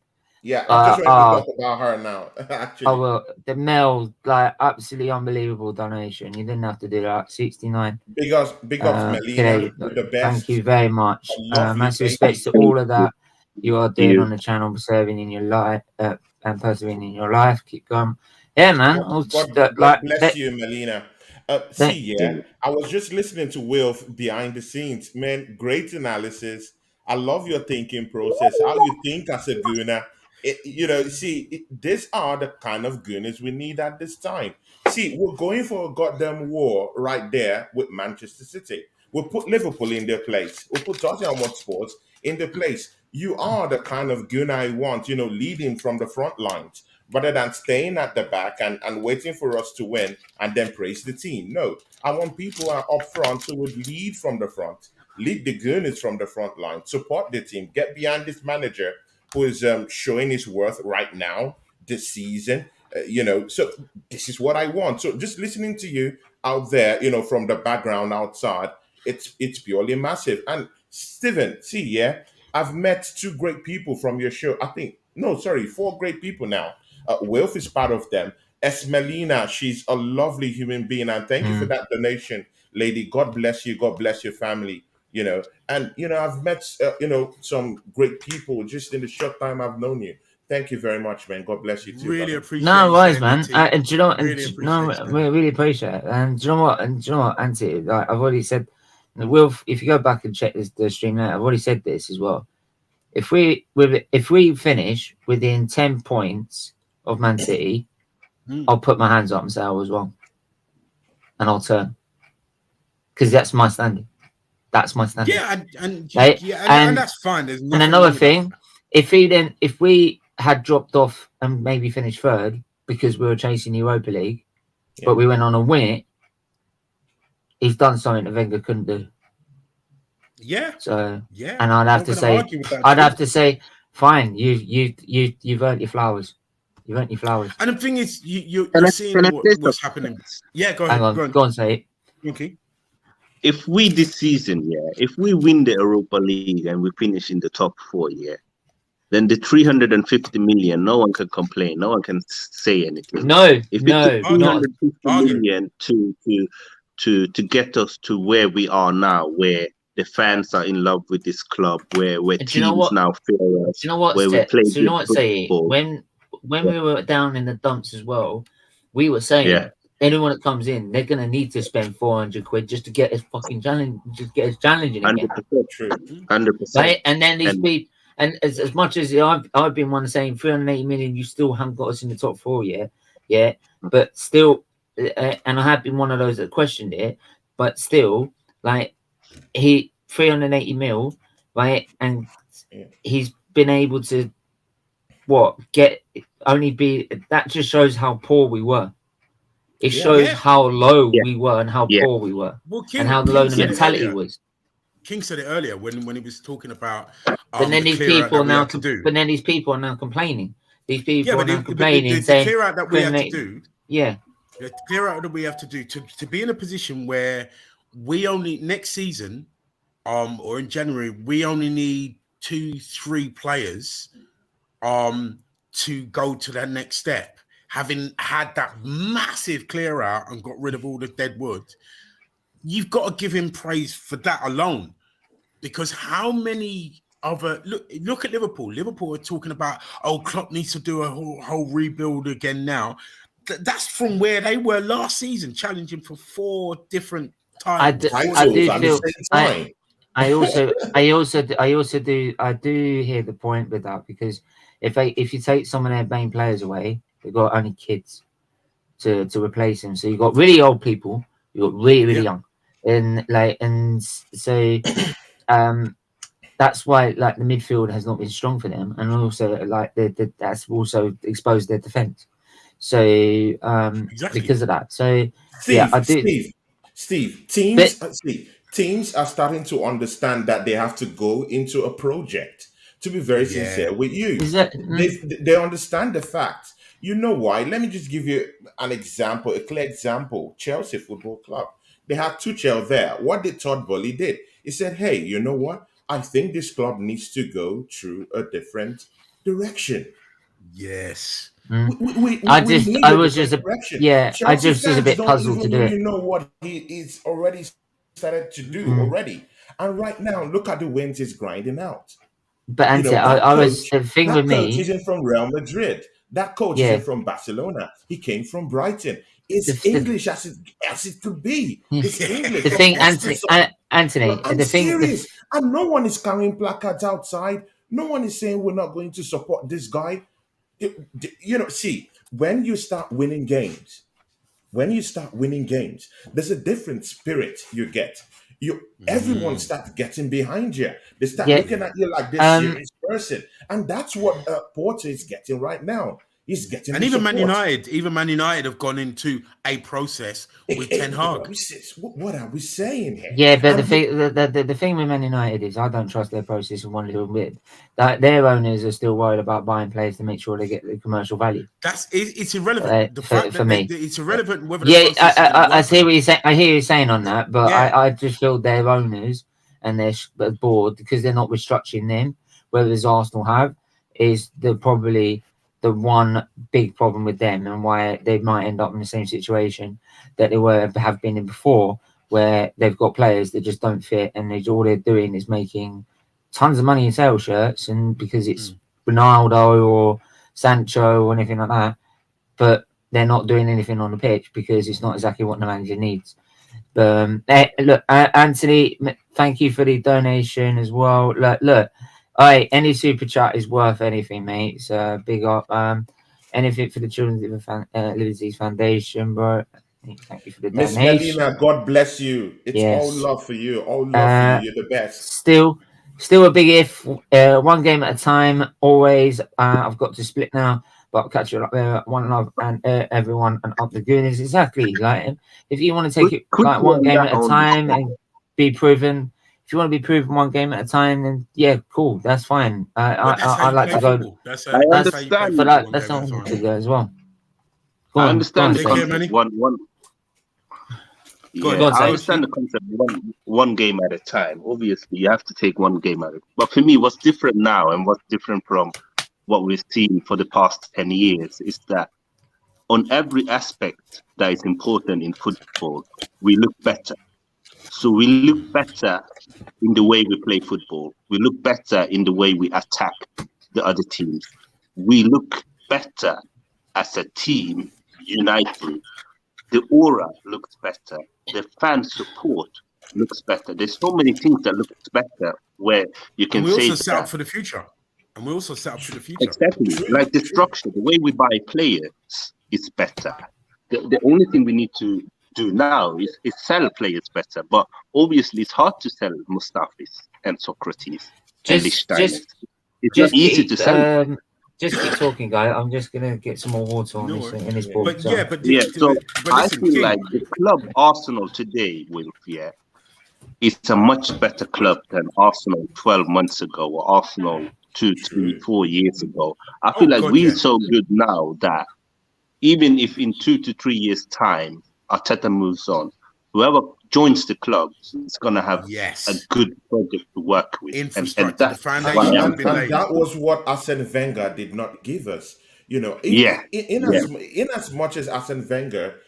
Yeah, I'm just ready to talk about her now. Actually, well, the Mel, absolutely unbelievable donation. You didn't have to do that. 69. Big ups, Melina. The best. Thank you very much. Massive respects to all of that you are doing on the channel, serving in your life and persevering in your life. Keep going. Yeah, man. God bless you, Melina. I was just listening to Will behind the scenes. Man, great analysis. I love your thinking process, how you think as a Gooner. These are the kind of Gooners we need at this time. See, we're going for a goddamn war right there with Manchester City. We'll put Liverpool in their place. We'll put Tottenham Hotspur in their place. You are the kind of Gooner I want, leading from the front lines, rather than staying at the back and waiting for us to win and then praise the team. No, I want people up front who would lead from the front, lead the Gooners from the front line, support the team, get behind this manager who is showing his worth right now this season. So this is what I want. So just listening to you out there, from the background outside, it's purely massive. And Steven, I've met 2 great people from your show. 4 great people now. Wilf is part of them. Esmelina, she's a lovely human being, and thank you for that donation, lady. God bless you. God bless your family. And I've met some great people just in the short time I've known you. Thank you very much, man. God bless you too. Really appreciate. No worries, man. And do you know? We really appreciate it. And do you know what? Auntie, like I've already said, Wilf. If you go back and check the stream now, I've already said this as well. If we finish within 10 points of Man City, I'll put my hands up and say I was wrong, and I'll turn, because that's my standing. That's my standing. Yeah, and that's fine. There's and another thing, if we had dropped off and maybe finished 3rd because we were chasing Europa League, but we went on a win it, he's done something that Wenger couldn't do. Yeah. So and I'd have to say, fine, you've earned your flowers. You've earned your flowers. And the thing is, you're seeing what's happening. Yeah, go ahead. Go on, say it. Okay. If we this season, if we win the Europa League and we finish in the top 4, then the 350 million, no one can complain. No one can say anything. No, if it's 350 million to get us to where we are now, where the fans are in love with this club, where teams now feel us, where we play. So you know what, say when we were down in the dumps as well, we were saying anyone that comes in, they're gonna need to spend 400 quid just to get his fucking challenge, just get his challenging again. 100% true. 100%. Right? And then these people, and as much as I've been one saying 380 million, you still haven't got us in the top 4 yet. Yeah, but still, and I have been one of those that questioned it, but still, like 380 mil, right? And he's been able to that just shows how poor we were. It shows how low we were and how poor we were, and how low the mentality was. King said it earlier when he was talking about. But then these people are now complaining. These people are now complaining, saying the clear out that we had to do. Yeah. The clear out that we have to do to be in a position where we only next season, or in January, we only need 2-3 players, to go to that next step. Having had that massive clear out and got rid of all the dead wood, you've got to give him praise for that alone. Because how many other look at Liverpool? Liverpool are talking about, oh, Klopp needs to do a whole rebuild again now. That's from where they were last season, challenging for 4 different titles. I do hear the point with that, because if you take some of their main players away, they've got only kids to replace them. So you've got really old people, you've got really young, and so that's why like the midfield has not been strong for them, and also like that's also exposed their defense. So because of that, so Steve, teams are starting to understand that they have to go into a project. To be very sincere with you, they understand the fact. You know why? Let me just give you an example, a clear example. Chelsea Football Club. They had Tuchel there. What did Todd Boehly did? He said, hey, you know what? I think this club needs to go through a different direction. Yes. I was just a bit puzzled to do it. You know what he's already started to do already. And right now, look at the wins he's grinding out. But Anthony, the thing with me, coach isn't from Real Madrid. That coach isn't from Barcelona. He came from Brighton. It's English as it could be. It's English. The thing, Anthony, I'm serious. And no one is carrying placards outside. No one is saying we're not going to support this guy. See, when you start winning games, there's a different spirit you get. Everyone starts getting behind you. They start looking at you like this serious person, and that's what Porter is getting right now. He's getting, and even Man United have gone into a process with Ten Hag. What are we saying here? Yeah, but the thing with Man United is I don't trust their process one little bit. That their owners are still worried about buying players to make sure they get the commercial value. It's irrelevant. For me, it's irrelevant whether. I see what you're saying. I hear you saying on that, but I just feel their owners and their board, because they're not restructuring them, whether as Arsenal have, is probably the one big problem with them, and why they might end up in the same situation that they have been in before, where they've got players that just don't fit, and all they're doing is making tons of money in sales shirts, and because it's Ronaldo or Sancho or anything like that, but they're not doing anything on the pitch because it's not exactly what the manager needs. But look, Anthony, thank you for the donation as well. Look. Alright, any super chat is worth anything, mate. So big up. Anything for the Children's Liberties Foundation, bro. Thank you for the Miss donation. Melina, God bless you. It's all love for you. All love for you. You're the best. Still a big if. One game at a time. Always. I've got to split now, but I'll catch you up there. One love and everyone, and up the Gooners. Exactly. Like, if you want to take it like one game at a time and be proven. If you want to be proven one game at a time, then yeah, cool, that's fine. I like to go. That's how you play, but that's not to go as well. I understand the concept. I understand the concept. One game at a time. Obviously, you have to take one game at a time. But for me, what's different now and what's different from what we've seen for the past 10 years is that on every aspect that is important in football, we look better. So we look better in the way we play football. We look better in the way we attack the other teams. We look better as a team, united. The aura looks better. The fan support looks better. There's so many things that look better where you can say. We also set up for the future. Exactly. Like the structure, the way we buy players is better. The only thing we need to do now is sell players better, but obviously it's hard to sell Mustafis and Socrates and Lichtsteiner. It's not easy to sell. Just keep talking, guy. I'm just gonna get some more water on in this board. So I feel like the club Arsenal today, Wilf, is a much better club than Arsenal 12 months ago or Arsenal 2, 3, 4 years ago. I feel like we're so good now that even if in 2 to 3 years' time Arteta moves on, whoever joins the club is going to have a good project to work with. Infrastructure, the foundation has been laid. That was what Arsene Wenger did not give us. You know, in as much as Arsene Wenger,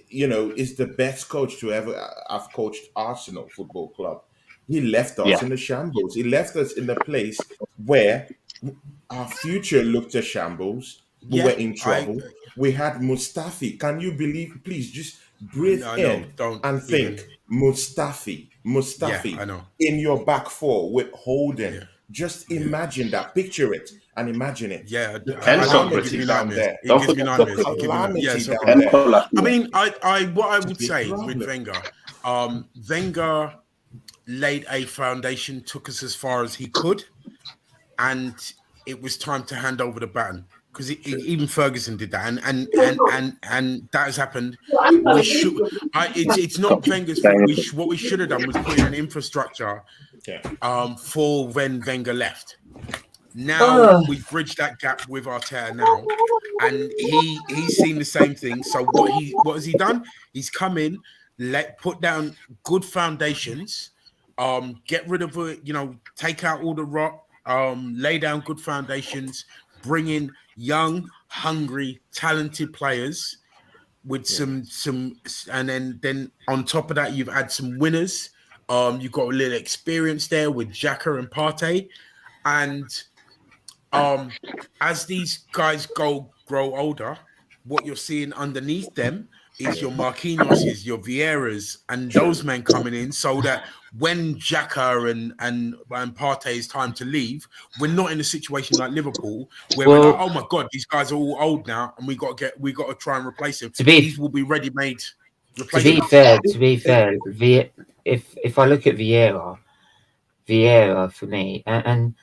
you know, is the best coach to ever have coached Arsenal Football Club, he left us in a shambles. He left us in a place where our future looked a shambles. We were in trouble. We had Mustafi. Can you believe? Please just breathe in and think. Mustafi. I know. In your back four with Holden. Just imagine that. Picture it and imagine it. Yeah, and Socrates down there. It gives me nightmares. I mean, what I would say with Wenger, Wenger laid a foundation, took us as far as he could, and it was time to hand over the baton. Because even Ferguson did that, and that has happened. We should. It's not Wenger's fault. What we should have done was put in an infrastructure, for when Wenger left. Now we've bridged that gap with Arteta now, and he's seen the same thing. So what has he done? He's come in, put down good foundations, get rid of it. Take out all the rot, lay down good foundations. Bring in young, hungry, talented players with some, and then on top of that, you've had some winners. You've got a little experience there with Xhaka and Partey, and as these guys grow older, what you're seeing underneath them is your Marquinhos, your Vieiras, and those men coming in, so that when Xhaka and Partey is time to leave, we're not in a situation like Liverpool where we're like, oh my god, these guys are all old now, and we got to try and replace him. These will be ready-made. To be fair, if I look at Vieira for me, and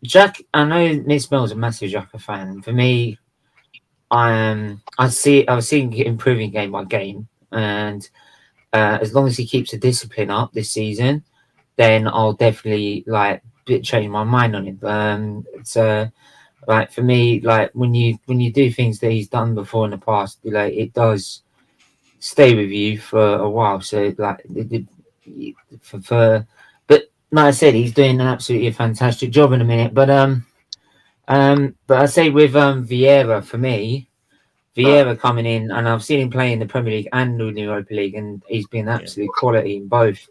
Jack, I know Miss Mill's a massive Xhaka fan. For me, I was seeing improving game by game, and as long as he keeps the discipline up this season, then I'll definitely change my mind on him. So for me, when you do things that he's done before in the past, it does stay with you for a while. So but like I said, he's doing an absolutely fantastic job in a minute. But I say with Vieira, for me, Vieira coming in, and I've seen him play in the Premier League and the Europa League, and he's been absolute quality in both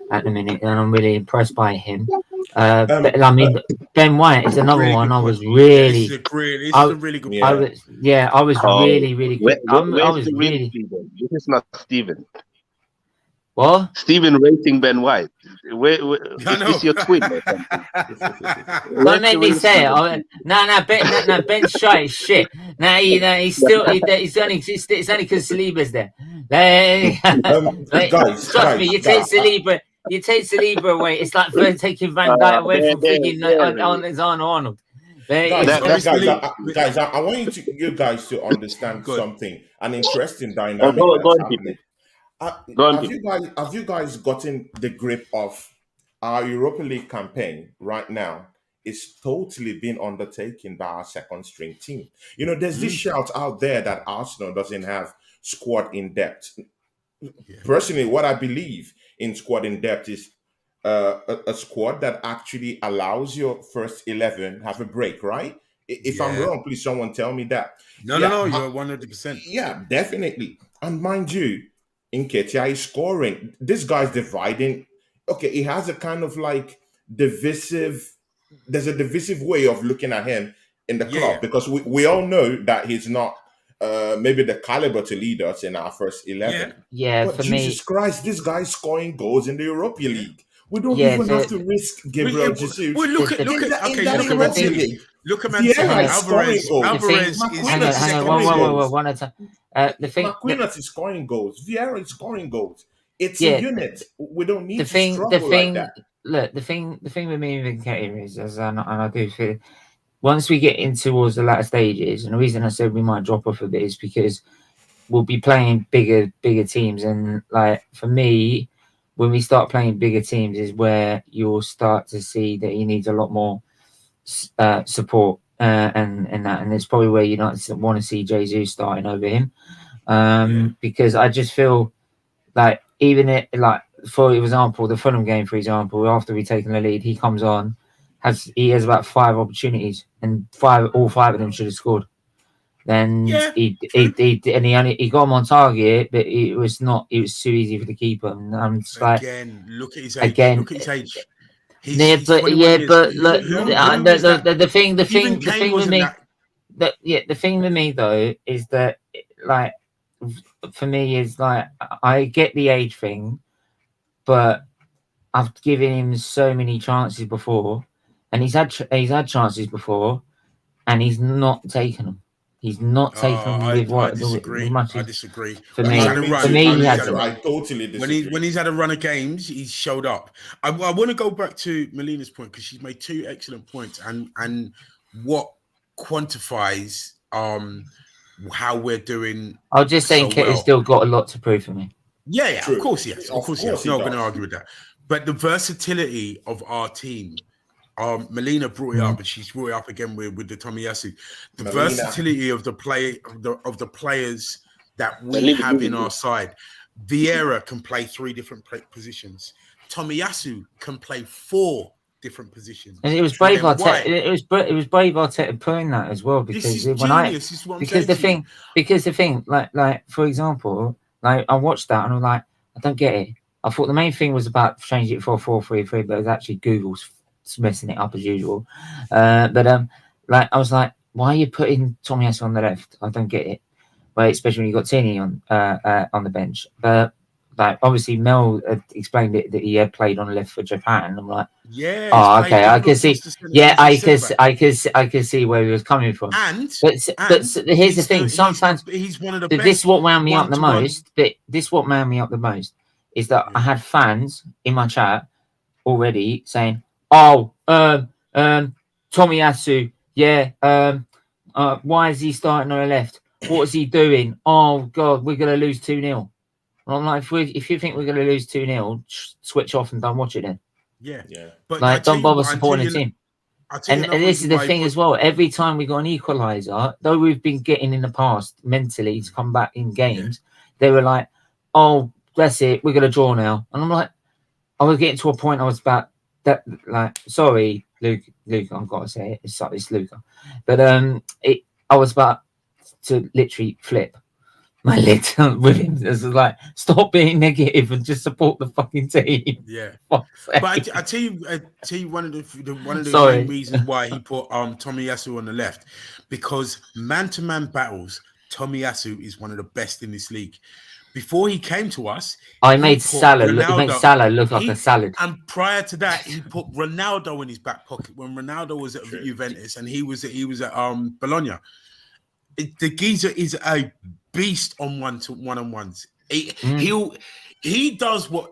at the minute, and I'm really impressed by him. But, I mean, Ben White is another really one. I was really, it's a really good. I was really good. This is not Steven. What? Steven rating Ben White. Is this your tweet? Don't make me say it. No, Ben's shy as shit. No, he's only because Saliba's there. Trust me, you take Saliba away. It's like taking Van Dijk away from freaking Arnold. Guys, I want you guys to understand something. An interesting dynamic that's happening. Have you guys gotten the grip of our Europa League campaign right now? Is totally being undertaken by our second string team. There's this shout out there that Arsenal doesn't have squad in depth. Personally, what I believe in squad in depth is a squad that actually allows your first 11 have a break, right? If I'm wrong, please someone tell me that. No, you're 100%. Yeah, definitely. And mind you, Nketiah is scoring. This guy's dividing. Okay, he has a kind of divisive. There's a divisive way of looking at him in the club because we all know that he's not maybe the caliber to lead us in our first 11. Yeah, but for Jesus Christ, this guy's scoring goals in the Europa League. We don't even have to risk Gabriel Jesus. Look at Man City. Look at Man City. Alvarez is one at a time. Marquinhos is scoring goals. Vieira is scoring goals. It's a unit. We don't need to struggle like that. Look, the thing with me and Nketiah is, and I do feel, once we get in towards the latter stages, and the reason I said we might drop off a bit is because we'll be playing bigger teams, and for me, when we start playing bigger teams is where you'll start to see that he needs a lot more support and it's probably where you don't want to see Jesus starting over him, because I just feel like even it, like for example, the Fulham game, for example, after we taken the lead, he comes on, he has about 5 opportunities, and all five of them should have scored. Then he got him on target, but it was too easy for the keeper. And I'm just like, look at his age. Look at his age. He's but look, the thing with me though is that, like, for me is like, I get the age thing, but I've given him so many chances before, and he's had chances before, and he's not taken them. He's not taken them with what. I disagree. I disagree. For me, I totally disagree. When he's had a run of games, he's showed up. I want to go back to Melina's point, because she's made 2 excellent points, and what quantifies how we're doing. I'll just say Kit has still got a lot to prove for me. Yeah, of course he has. Of course he has. I'm not going to argue with that. But the versatility of our team, Melina brought it up, and she's brought it up again with the Tomiyasu. The versatility of the players that we have in our side. Vieira can play 3 different positions. Tomiyasu can play 4 different positions. And it was brave Arteta. It was brave Arteta putting that as well, because the thing, like for example, like I watched that and I'm like, I don't get it. I thought the main thing was about changing it for 4-3-3, but it was actually Google's messing it up as usual. Like I was like, why are you putting Tomiyasu on the left? I don't get it. But especially when you got Tini on the bench. But like obviously Mel had explained it that he had played on the left for Japan. I'm like, oh, okay, I can see. Yeah, I can see where he was coming from. But here's the thing. Sometimes he's one of the best. This is what wound me up the most. This what wound me up the most is that I had fans in my chat already saying, "Oh, Tomiyasu, yeah. Why is he starting on the left? What is he doing? Oh God, we're gonna lose 2-0." I'm like, if you think we're gonna lose 2-0, switch off and don't watch it then. Yeah. But like, don't bother supporting the team. And this is the thing as well. Every time we got an equaliser, though we've been getting in the past mentally to come back in games, they were like, "Oh, that's it. We're gonna draw now." And I'm like, I was getting to a point. I was about that. Like, sorry, Luke. I've got to say it. It's Luca. But I was about to literally flip my lid with him. It's like, stop being negative and just support the fucking team. Yeah. But I tell you one of the main reasons why he put Tomiyasu on the left, because man-to-man battles, Tomiyasu is one of the best in this league. Before he came to us, he made Salah look like a salad. And prior to that, he put Ronaldo in his back pocket when Ronaldo was at Juventus and he was at Bologna. The geezer is a beast on one-on-ones. He does what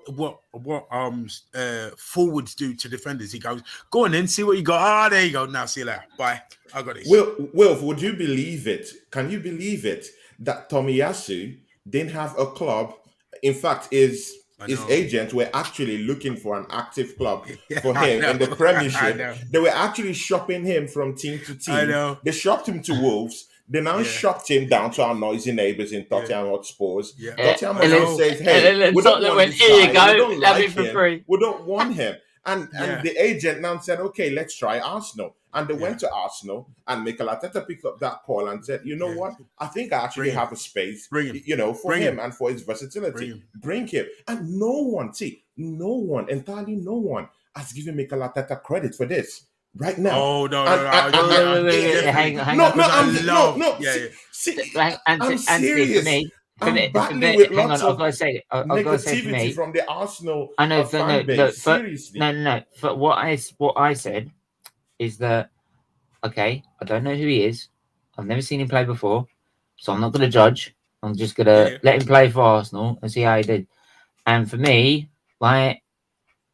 forwards do to defenders. He goes, "Go on then, see what you got." Ah, there you go. Now see you later. Bye. I got this. Wilf, would you believe it? Can you believe it that Tomiyasu didn't have a club? In fact, his agents were actually looking for an active club for him in the Premiership. They were actually shopping him from team to team. I know. They shopped him to Wolves. They now shopped him down to our noisy neighbours in Tottenham Hotspurs. Tottenham says, "Hey, we don't want this guy. We don't like him. We don't want him." And the agent now said, "Okay, let's try Arsenal." And they went to Arsenal, and Mikel Arteta picked up that call and said, "You know what? I think I actually have a space, for him and for his versatility. Bring him." And no one has given Mikel Arteta credit for this. Right now. Oh no! Hang on. I'm serious. For me, I've got to say, negativity from the Arsenal. I know. Seriously. No. But what I said is that, okay, I don't know who he is. I've never seen him play before, so I'm not going to judge. I'm just going to let him play for Arsenal and see how he did. And for me, like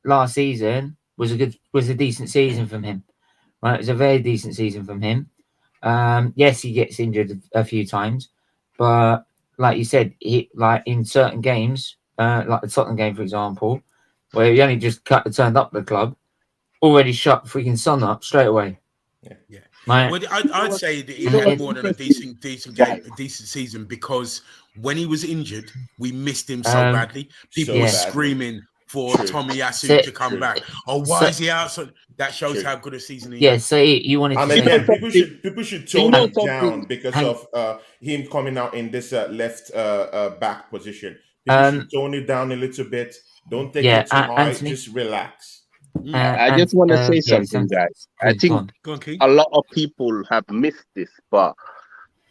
last season was a decent season from him. Right, it was a very decent season from him. Yes, he gets injured a few times, but like you said, he like in certain games, like the Tottenham game, for example, where he only just turned up the club, already shut freaking Son up straight away. Yeah. Well, I'd say that he had more than a decent game, a decent season, because when he was injured, we missed him so badly. People were screaming for Tommy Yasu to come back. Oh, why is he out? So that shows how good a season he had. So you wanted and to again, say people should tone it down because of him coming out in this left back position. People should tone it down a little bit. Don't take it too high. Anthony? Just relax. I just want to say something, guys. I think a lot of people have missed this, but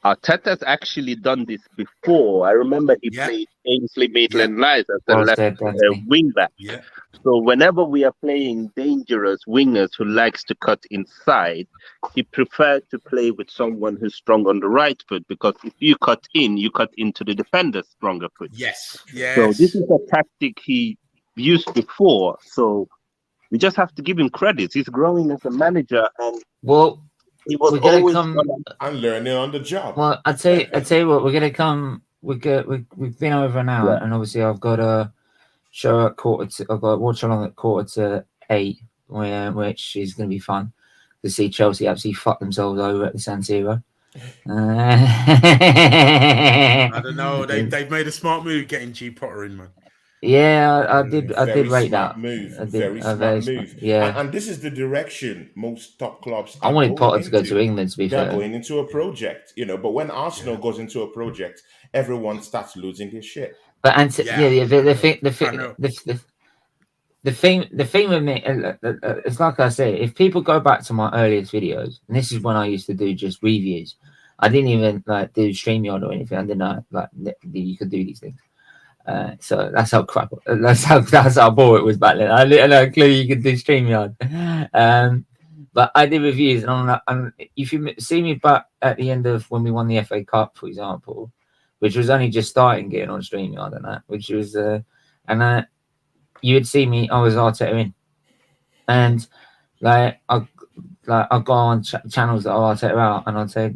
Arteta's actually done this before. I remember he played Ainsley Maitland-Niles as the left wing back. Yeah. So whenever we are playing dangerous wingers who likes to cut inside, he preferred to play with someone who's strong on the right foot, because if you cut into the defender's stronger foot. Yes. So this is a tactic he used before. So we just have to give him credit. He's growing as a manager, and he was always and learning on the job. Well, I tell you what, we're gonna come. We've been over an hour, and obviously I've got a show at I've got a watch along at 7:45, which is gonna be fun to see Chelsea absolutely fuck themselves over at the San Siro. I don't know. They've made a smart move getting G Potter in, man. Yeah, I did rate that move. Very smart move. Yeah, and this is the direction most top clubs. I wanted Potter to go to England. To be fair, they're going into a project, But when Arsenal goes into a project, everyone starts losing their shit. But the thing with me, it's like I say, if people go back to my earliest videos, and this is when I used to do just reviews, I didn't even do StreamYard or anything. I didn't know you could do these things. So that's how crap. That's how boring it was back then. I didn't know clearly you could do StreamYard. But I did reviews, and if you see me back at the end of when we won the FA Cup, for example, which was only just starting getting on StreamYard and that, which was you would see me. I was Arteta in, and I'll go on channels that are Arteta out, and I'd say,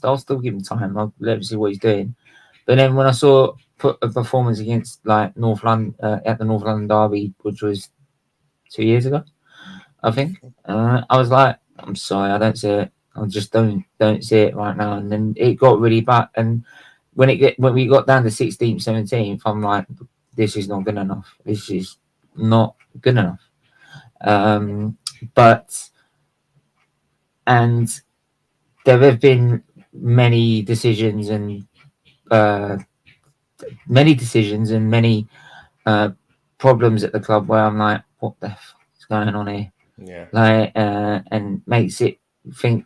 I'll still give him time. I'll let him see what he's doing. But then when I saw put a performance against North London at the North London derby, which was 2 years ago, I think, I was like, I'm sorry, I don't see it. I just don't see it right now. And then it got really bad. And when we got down to 16th, 17th, I'm like, this is not good enough. This is not good enough. And there have been many decisions and many problems at the club where I'm like, what the f is going on here? Yeah. And makes it think,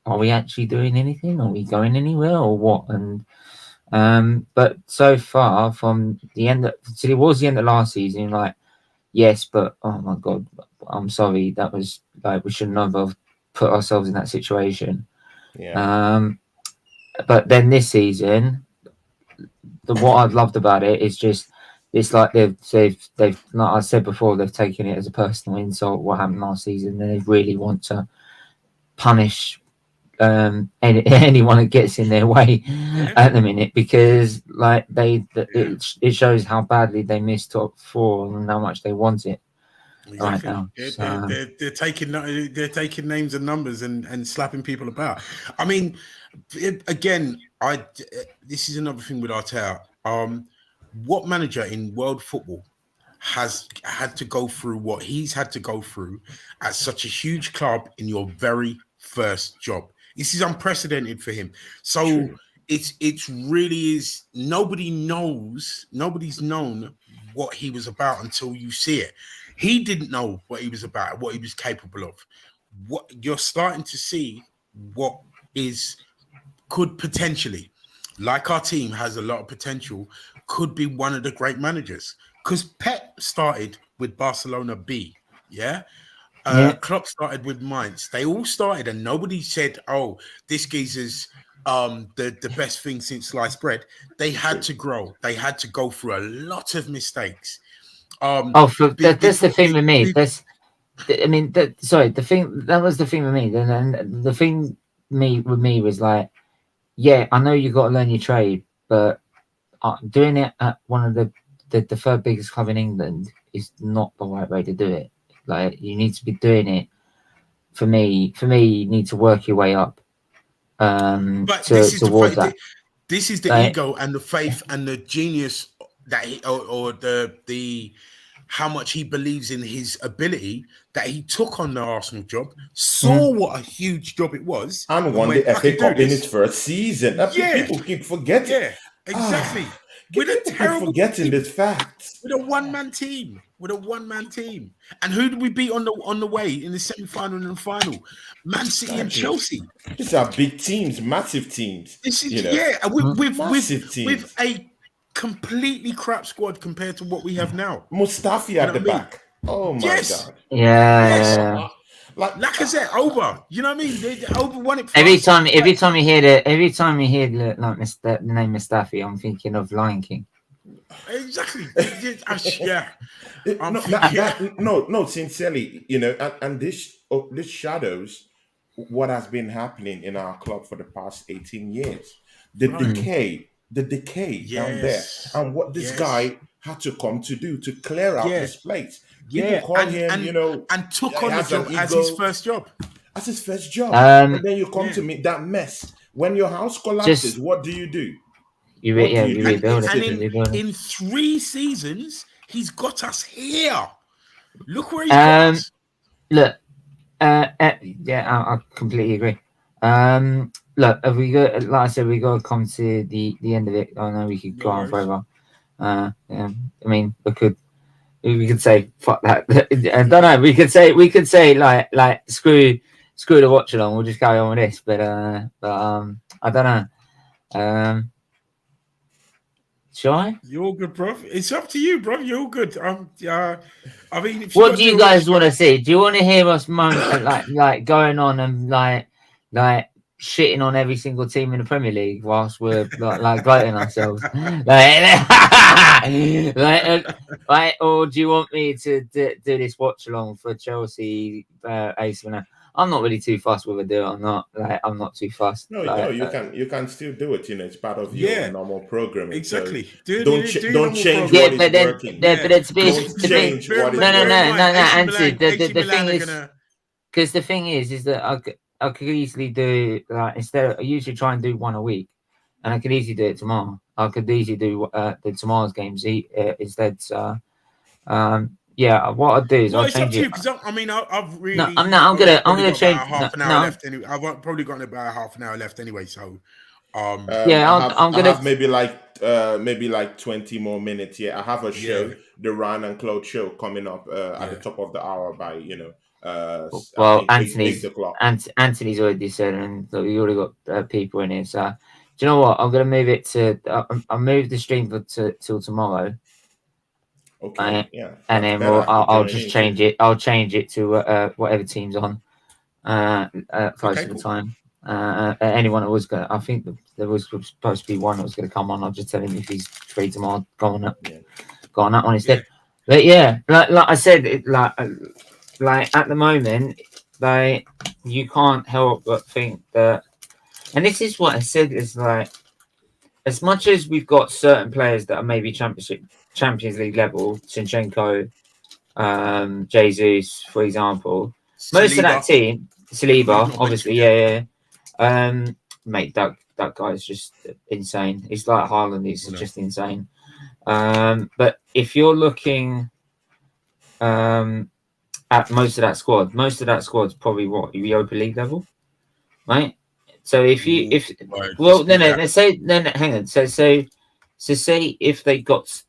are we actually doing anything? Are we going anywhere or what? And but so far from the end towards the end of last season, yes, but oh my god, I'm sorry, that was we shouldn't have put ourselves in that situation. Yeah. But then this season, what I've loved about it is just it's like they've like I said before, they've taken it as a personal insult what happened last season, and they really want to punish anyone that gets in their way at the minute, because it shows how badly they missed top 4 and how much they want it. Exactly. Right now. They're taking names and numbers and slapping people about. I mean, again, this is another thing with Arteta. What manager in world football has had to go through what he's had to go through at such a huge club in your very first job? This is unprecedented for him. So true. It's really is. Nobody's known what he was about until you see it. He didn't know what he was about, what he was capable of. What you're starting to see, what could potentially, like our team has a lot of potential, could be one of the great managers. Because Pep started with Barcelona B, yeah? Klopp started with Mainz. They all started, and nobody said, "Oh, this geezer's the best thing since sliced bread." They had to grow. They had to go through a lot of mistakes. That's the thing with me. The thing that was the thing with me. Then the thing with me was like, yeah, I know you got to learn your trade, but doing it at one of the third biggest club in England is not the right way to do it. Like, you need to be doing it for me, you need to work your way up. But this is towards that. This is the ego and the faith and the genius that he, or the how much he believes in his ability that he took on the Arsenal job, saw what a huge job it was, and won the FA Cup in his first season. People keep forgetting. Yeah, exactly. With a terrible forgetting this fact. With a one-man team. And who did we beat on the way in the semi-final and the final? Man City and Chelsea. These are big teams, massive teams. With a completely crap squad compared to what we have now. Mustafi at the back. Oh my god. Yeah. Like Lacazette over. You know what I mean? They over won it. Every time you hear the name Mustafi, I'm thinking of Lion King. Exactly. No, sincerely, and this shadows what has been happening in our club for the past 18 years. The decay down there, and what this guy had to come to do to clear out this place. People call him, and took on the job as his first job. And then you come to me that mess. When your house collapses, what do? You rebuild it. In 3 seasons, he's got us here. Look where he's got us. Look, I completely agree. Look, if we go, like I said, we got to come to the end of it. I know we could go on forever. I mean, we could say fuck that. I don't know. We could say like screw the watch along. We'll just carry on with this. But I don't know. Shall I? You're good, bro. It's up to you, bro. You're good. I mean, what do you guys want to see? Do you want to hear us like going on and like shitting on every single team in the Premier League whilst we're like gloating ourselves? Or do you want me to do this watch along for Chelsea AC? I'm not really too fussed whether I do it or not. I'm not too fussed. No, you can still do it. It's part of your normal programming. Exactly. So don't change what is working. Don't change what is Anthony. The thing is that I could easily do instead of I usually try and do one a week, and I could easily do it tomorrow. I could easily do the tomorrow's games instead. So, what I'll do is I'll change it. I've really. I'm gonna change. Half an hour left. Anyway. I've probably got about half an hour left anyway. So, I'm gonna have maybe like 20 more minutes. Yeah, I have a show, the Ryan and Claude show, coming up at the top of the hour by Anthony's already said, and we already got people in here. So, do you know what? I'm gonna move it to. I'll move the stream till tomorrow. Okay. And then I'll just change it. I'll change it to whatever team's on close to the time. Anyone that was going, I think there was supposed to be one that was going to come on. I'll just tell him if he's free tomorrow, go on that one instead. But like I said, like at the moment, you can't help but think that, and this is what I said is like, as much as we've got certain players that are maybe Champions League level, Zinchenko, Jesus, for example, most of that team, Saliba, obviously, mate, that guy is just insane. He's like Haaland, he's just insane. But if you're looking at most of that squad's probably what Europa League level, right? So hang on. So say if they got,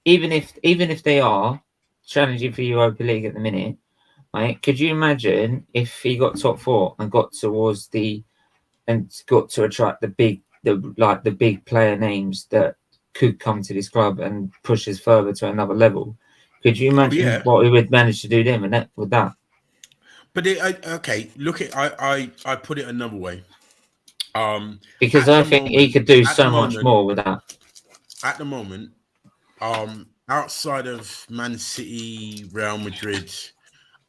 even if they are challenging for Europa League at the minute, right? Could you imagine if he got top 4 and got to attract the big player names that could come to this club and push us further to another level? Could you imagine what we would manage to do then with that? But look at I put it another way. Because I think he could do so much more with that. At the moment, outside of Man City, Real Madrid,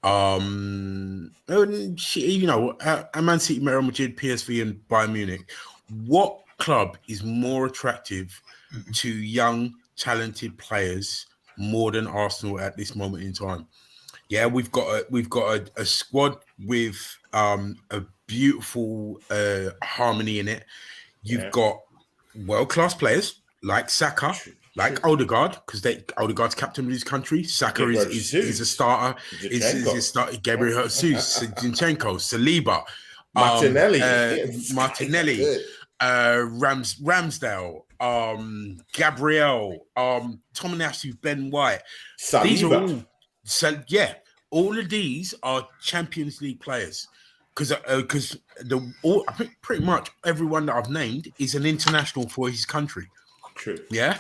Man City, Real Madrid, PSV, and Bayern Munich, what club is more attractive to young, talented players more than Arsenal at this moment in time? Yeah, we've got a squad with a beautiful harmony in it. You've got world-class players like Saka, like Odegaard, because Odegaard's captain of his country. Saka is a starter. Is a starter. Gabriel Jesus, Zinchenko, Saliba, Martinelli, Ramsdale, Gabriel, Tominasu, Ben White. Saliba. These are all. So yeah, all of these are Champions League players because I think pretty much everyone that I've named is an international for his country. True. Yeah.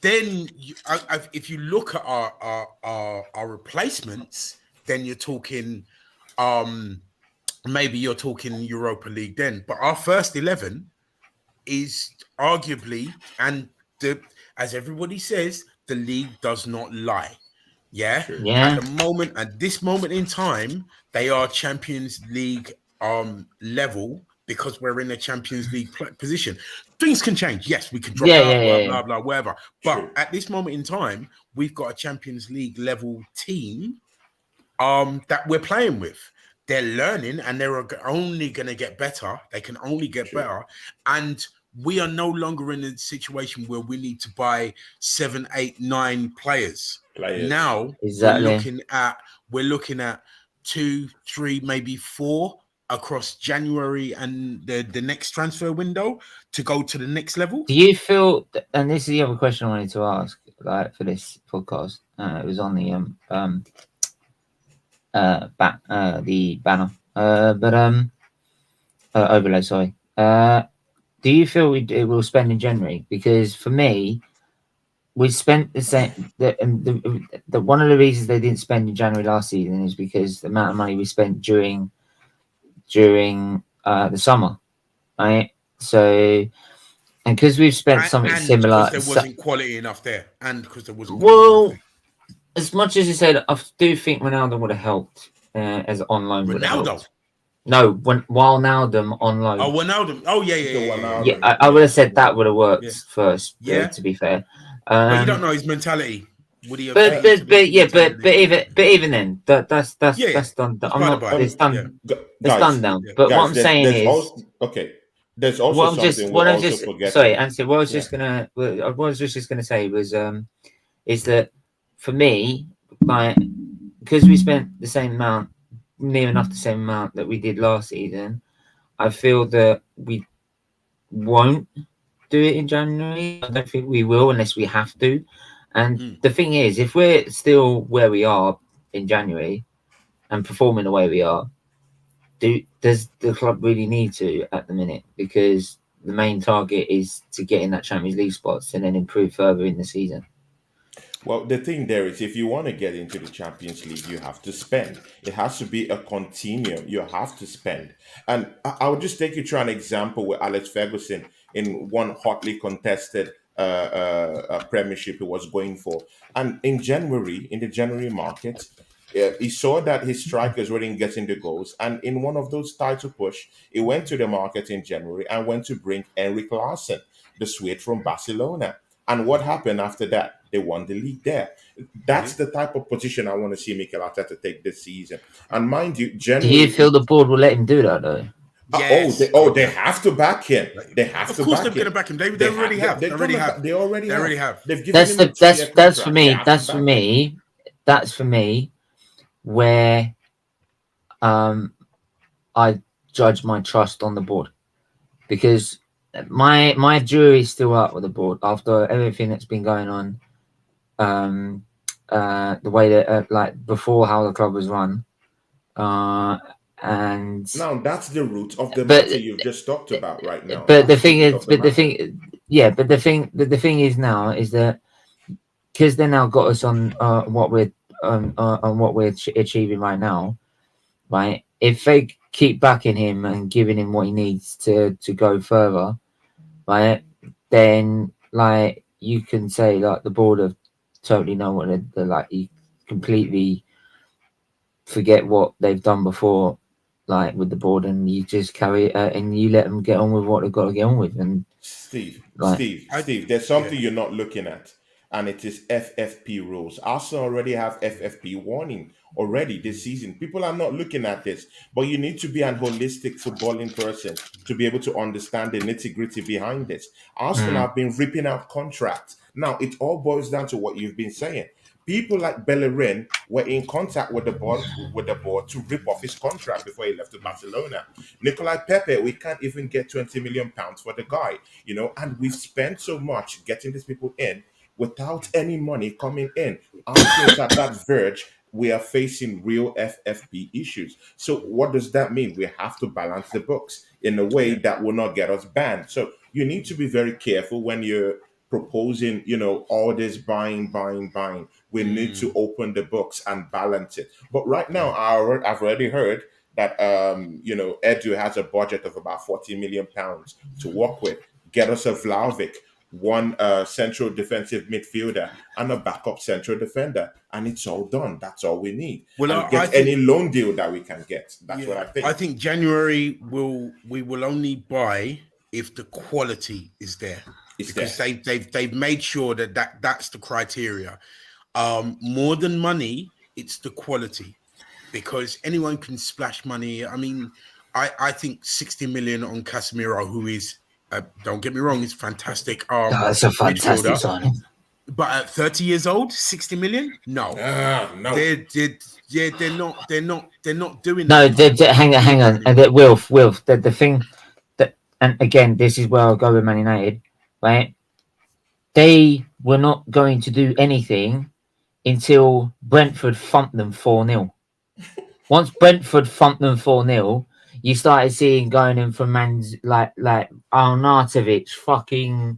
Then if you look at our replacements, then you're talking, maybe you're talking Europa League then. But our first 11 is arguably, and as everybody says, the league does not lie. Yeah. Yeah. At this moment in time, they are Champions League level because we're in a Champions League position. Things can change. Yes, we can drop out, blah, blah, whatever. But at this moment in time, we've got a Champions League level team that we're playing with. They're learning and they're only going to get better. They can only get better. And we are no longer in a situation where we need to buy 7, 8, 9 players. Now we're looking at 2, 3, maybe 4 across January and the next transfer window to go to the next level. Do you feel? And this is the other question I wanted to ask, like for this podcast. It was on the the banner, overlay. Sorry. Do you feel it will spend in January? Because for me, we spent the same. The one of the reasons they didn't spend in January last season is because the amount of money we spent during the summer, right? So, and because we've spent something similar, there wasn't quality enough there, and because there wasn't. Well, as much as you said, I do think Ronaldo would have helped as online. Ronaldo. No, while Wijnaldum on loan. Oh, Wijnaldum. Oh, yeah. I would have said that would have worked first. Yeah, to be fair. But you don't know his mentality. Would he have? But even then, that's done. I'm not. It's done. It's done now. But what I'm saying is, There's also sorry, Anthony. What I was just gonna say was, is that for me, like, because we spent the same amount, near enough the same amount that we did last season, I feel that we won't do it in January. I don't think we will unless we have to. And the thing is, if we're still where we are in January and performing the way we are, does the club really need to at the minute? Because the main target is to get in that Champions League spots and then improve further in the season. Well, the thing there is, if you want to get into the Champions League, you have to spend. It has to be a continuum. You have to spend. And I'll just take you through an example with Alex Ferguson in one hotly contested premiership he was going for. And in the January market, he saw that his strikers weren't getting the goals. And in one of those title push, he went to the market in January and went to bring Henrik Larsson, the Swede from Barcelona. And what happened after that? They won the league there. That's the type of position I want to see Mikel Arteta take this season. And mind you, January... Do you feel the board will let him do that, though? Yes. They have to back him. They have to back him. Of course, they're going to back him. They already have. They already have. They've given him that's for me. That's for me where I judge my trust on the board, because my jury's still up with the board after everything that's been going on. The way that like before how the club was run, and now that's the root of the matter you've just talked about right now. But the thing is now is that because they now got us on what we're achieving right now, right? If they keep backing him and giving him what he needs to go further, right? Then like you can say like the board have totally know what they're like. You completely forget what they've done before, like with the board, and you just carry and you let them get on with what they've got to get on with. And Steve, there's something you're not looking at. and it is FFP rules. Arsenal already have FFP warning already this season. People are not looking at this, but you need to be an holistic footballing person to be able to understand the nitty-gritty behind this. Arsenal have been ripping out contracts. Now, it all boils down to what you've been saying. People like Bellerin were in contact with the board to rip off his contract before he left to Barcelona. Nicolai Pepe, we can't even get £20 million for the guy, and we've spent so much getting these people in without any money coming in. Arsenal's at that verge. We are facing real FFP issues. So what does that mean? We have to balance the books in a way that will not get us banned. So you need to be very careful when you're proposing, all this buying. We need to open the books and balance it. But right now, I've already heard that, Edu has a budget of about £40 million to work with. Get us a Vlahovic, one central defensive midfielder, and a backup central defender. And it's all done. That's all we need. Well, and get any loan deal that we can get. That's what I think. I think January we will only buy if the quality is there. Because they've made sure that's the criteria. More than money, it's the quality. Because anyone can splash money. I mean, I think 60 million on Casemiro, who is, don't get me wrong, he's fantastic. That's a fantastic signing. But at 30 years old, 60 million? No. No. They're not doing no, that. Hang on. And Wilf, the thing that, and again, this is where I'll go with Man United, right? They were not going to do anything until Brentford thumped them 4-0. Once Brentford thumped them 4-0, you started seeing going in from man's like Arnautovic, fucking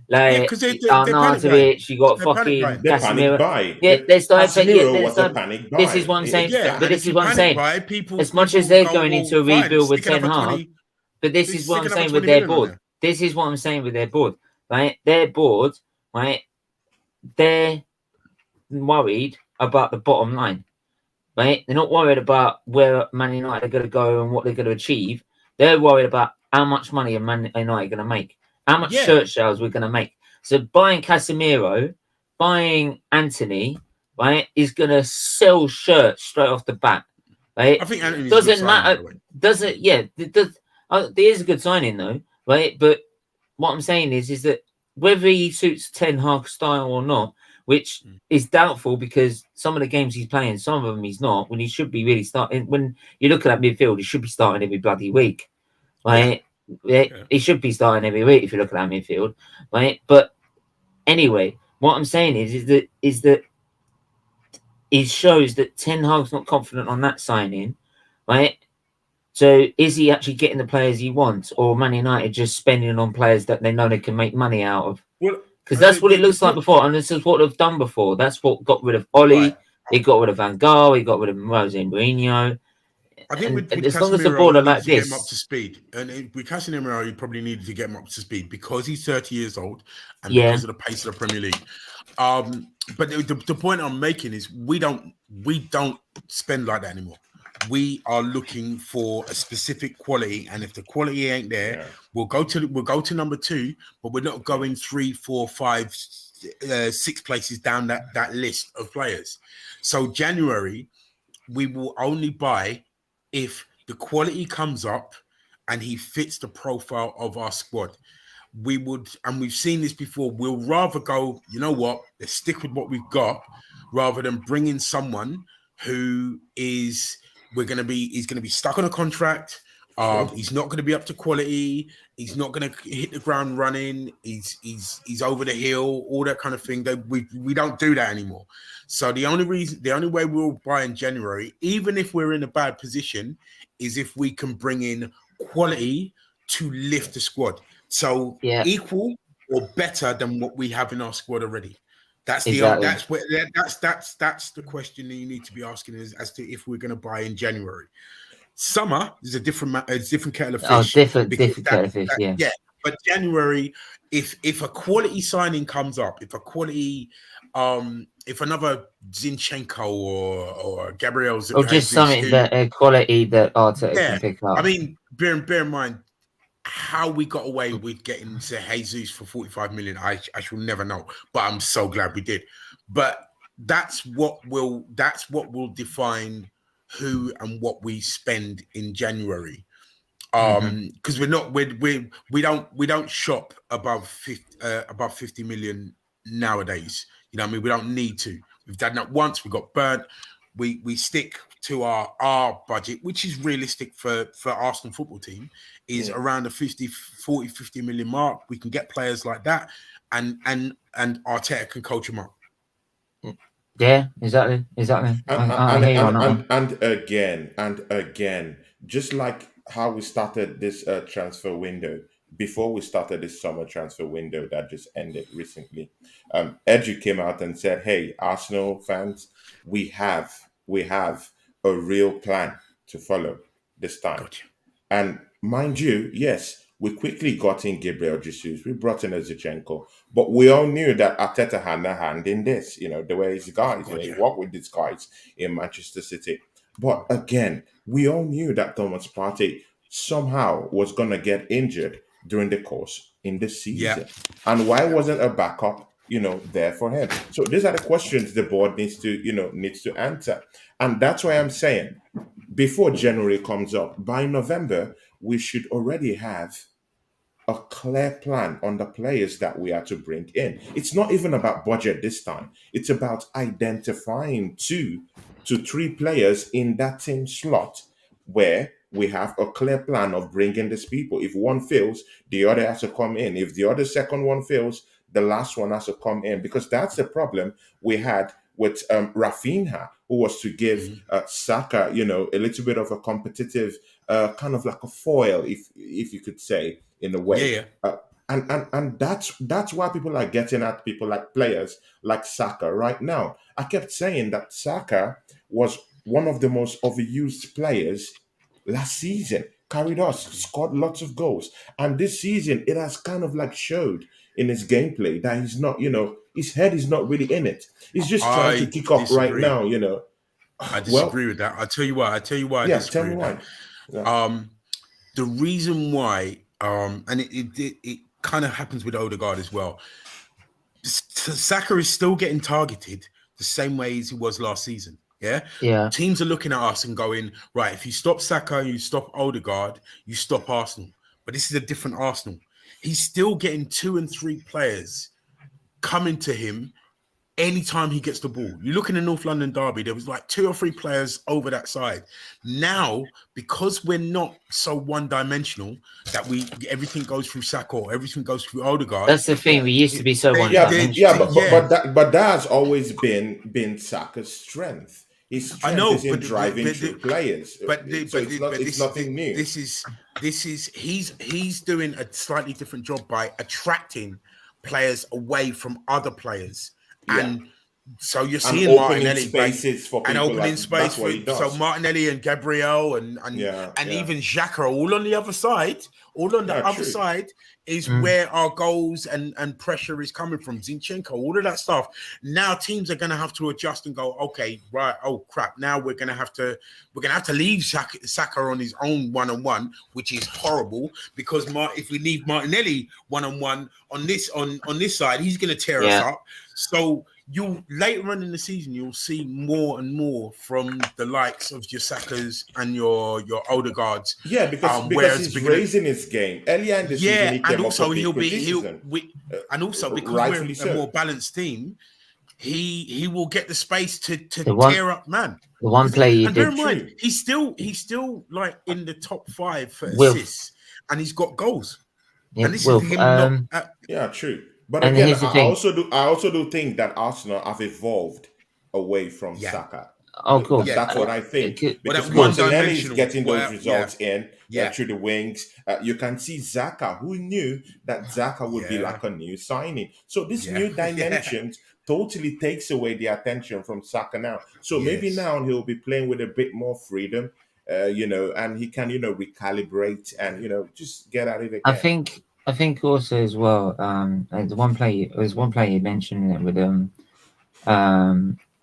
like Arnautovic. You got fucking Casemiro. Yeah, they started saying panic buy. This is what I'm saying. Yeah, but this is what I'm saying. As much as they're going into a rebuild with Ten Hag, but this is what I'm saying with their board. This is what I'm saying with their board. Right, their board. Right, they're worried about the bottom line. Right, they're not worried about where Man United are going to go and what they're going to achieve. They're worried about how much money Man United going to make, how much shirt sales we're going to make. So buying Casemiro, buying Anthony, right, is going to sell shirts straight off the bat. Right, I think Anthony's doesn't matter. Doesn't there is a good signing though, right? But what I'm saying is that whether he suits Ten Hag style or not, which is doubtful because some of the games he's playing, some of them he's not, when he should be really starting. When you look at that midfield, he should be starting every bloody week, right? Yeah. He should be starting every week if you look at that midfield, right? But anyway, what I'm saying is that it shows that Ten Hag's not confident on that signing, right? So is he actually getting the players he wants, or Man United just spending on players that they know they can make money out of? Well, because that's what it looks like before, and this is what they've done before. That's what got rid of Oli. Right. He got rid of Van Gaal. He got rid of Jose Mourinho. I think with as long as the board are like this, get him up to speed. And with Casemiro, you probably needed to get him up to speed because he's 30 years old and because of the pace of the Premier League. But the point I'm making is we don't spend like that anymore. We are looking for a specific quality, and if the quality ain't there, we'll go to number 2, but we're not going 3, 4, 5, 6 places down that list of players. So January, we will only buy if the quality comes up and he fits the profile of our squad. We would, and we've seen this before, we'll rather go, you know what, let's stick with what we've got rather than bring in someone who is he's going to be stuck on a contract. He's not going to be up to quality. He's not going to hit the ground running. He's over the hill, all that kind of thing. We don't do that anymore. So the only way we'll buy in January, even if we're in a bad position, is if we can bring in quality to lift the squad. So equal or better than what we have in our squad already. That's the that's the question that you need to be asking as to if we're going to buy in January. Summer is a different kettle of fish. Oh, different kettle of fish. Yeah. But January, if a quality signing comes up, if a quality, if another Zinchenko or Gabriel, or just something that a quality that Arteta can pick up. I mean, bear in mind, how we got away with getting to Jesus for 45 million, I shall never know. But I'm so glad we did. But that's what will define who and what we spend in January. Because we don't shop above 50 million nowadays. You know what I mean? We don't need to. We've done that once. We got burnt. We stick to our budget, which is realistic for Arsenal football team, is around the 50 million mark. We can get players like that, and Arteta can coach them up. Yeah, exactly. I hear you on that one. And again, just like how we started this transfer window, before we started this summer transfer window that just ended recently, Edu came out and said, "Hey, Arsenal fans, we have a real plan to follow this time." Gotcha. And mind you, yes, we quickly got in Gabriel Jesus, we brought in Zichenko, but we all knew that Arteta had a hand in this. You know, the way his guys, he worked with these guys in Manchester City. But again, we all knew that Thomas Partey somehow was going to get injured during the course in the season. And why wasn't a backup, there for him? So these are the questions the board needs to answer. And that's why I'm saying, before January comes up, by November, we should already have a clear plan on the players that we are to bring in. It's not even about budget this time. It's about identifying 2 to 3 players in that team slot where we have a clear plan of bringing these people. If one fails, the other has to come in. If the other second one fails, the last one has to come in, because that's the problem we had with Rafinha, who was to give Saka, a little bit of a competitive, kind of like a foil, if you could say, in a way. And that's why people are getting at people like players like Saka right now. I kept saying that Saka was one of the most overused players last season. Carried us, scored lots of goals. And this season, it has kind of like showed in his gameplay that he's not, his head is not really in it. He's just trying to kick off right now, I disagree with that. I'll tell you why. I disagree with that. Yeah. The reason why, and it kind of happens with Odegaard as well. Saka is still getting targeted the same way as he was last season. Yeah. Teams are looking at us and going, right, if you stop Saka, you stop Odegaard, you stop Arsenal. But this is a different Arsenal. He's still getting 2 and 3 players coming to him anytime he gets the ball. You look in the North London derby, there was like 2 or 3 players over that side. Now, because we're not so one-dimensional that everything goes through Saka or everything goes through Odegaard. That's the thing. We used to be so one-dimensional. But that has always been Saka's strength. His strength is in driving through players. It's nothing new. He's doing a slightly different job by attracting players away from other players. And so you're seeing Martinelli spaces for people, opening space for so Martinelli and Gabriel and even Xhaka are all on the other side. All on the other side is where our goals and pressure is coming from. Zinchenko, all of that stuff. Now teams are going to have to adjust and go, okay, right. Oh crap! Now we're going to have to leave Saka on his own one-on-one, which is horrible because if we leave Martinelli one-on-one on this side, he's going to tear us up. So you later on in the season, you'll see more and more from the likes of your Sakas and your Odegaards. Yeah, because he's raising his game earlier in the season. And also because we're a more balanced team, he will get the space to tear up man. The one play you and did. Bear in mind, he's still like in the top 5 for assists, and he's got goals. Yeah, and this is him true. But again, I also do think that Arsenal have evolved away from Saka. Oh, cool. That's what I think. Because Martinelli is getting those results through the wings. You can see Xhaka, who knew that Xhaka would be like a new signing. So this new dimension totally takes away the attention from Saka now. So maybe now he'll be playing with a bit more freedom, and he can, recalibrate and, just get at it again. I think also as well, the one play you mentioned with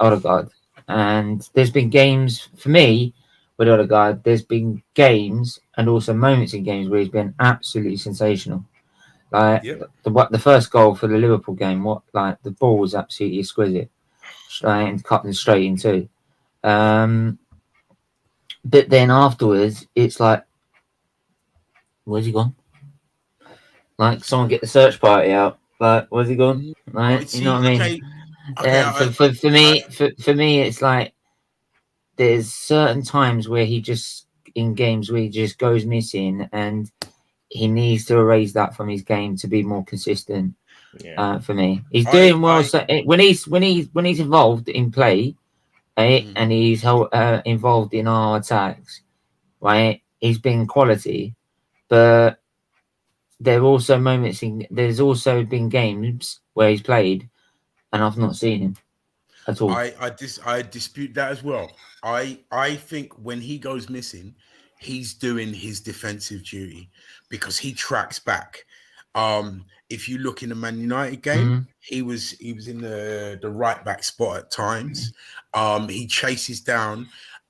Odegaard, and there's been games for me with Odegaard, there's been games and also moments in games where he's been absolutely sensational. Like the first goal for the Liverpool game, the ball was absolutely exquisite, and cut them straight in two. But then afterwards, it's like, where's he gone? Like, someone get the search party out. Like, where's he gone? Like, you know what I mean? For me, it's like there's certain times where he just in games where he just goes missing, and he needs to erase that from his game to be more consistent. For me, he's doing well. So when he's involved in play, right, and he's involved in our attacks, right, he's been quality. But there are also moments there's also been games where he's played, and I've not seen him at all. I dispute that as well. I think when he goes missing, he's doing his defensive duty because he tracks back. If you look in the Man United game, he was in the right back spot at times. He chases down,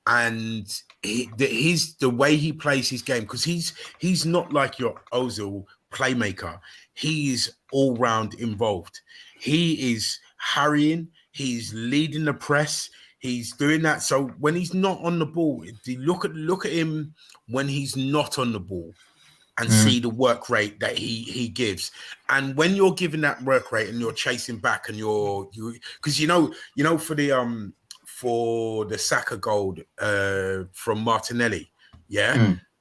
and the way he plays his game, because he's not like your Ozil playmaker. He is all round involved. He is harrying. He's leading the press. He's doing that. So when he's not on the ball, look at him when he's not on the ball, and see the work rate that he gives. And when you're giving that work rate and you're chasing back, and because you know for the Saka goal from Martinelli,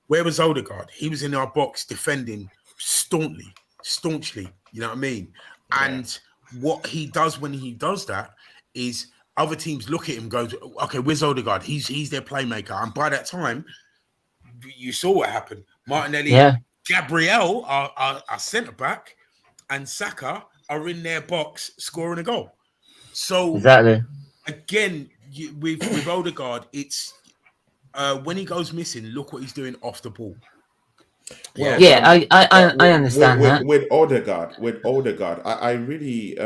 where was Odegaard? He was in our box defending staunchly. You know what I mean? And what he does when he does that is other teams look at him, goes, okay, where's Odegaard? He's their playmaker. And by that time, you saw what happened. Martinelli, Gabriel are centre back, and Saka are in their box scoring a goal. So exactly, again, with Odegaard, it's when he goes missing, look what he's doing off the ball. Well, I understand that. With Odegaard, I really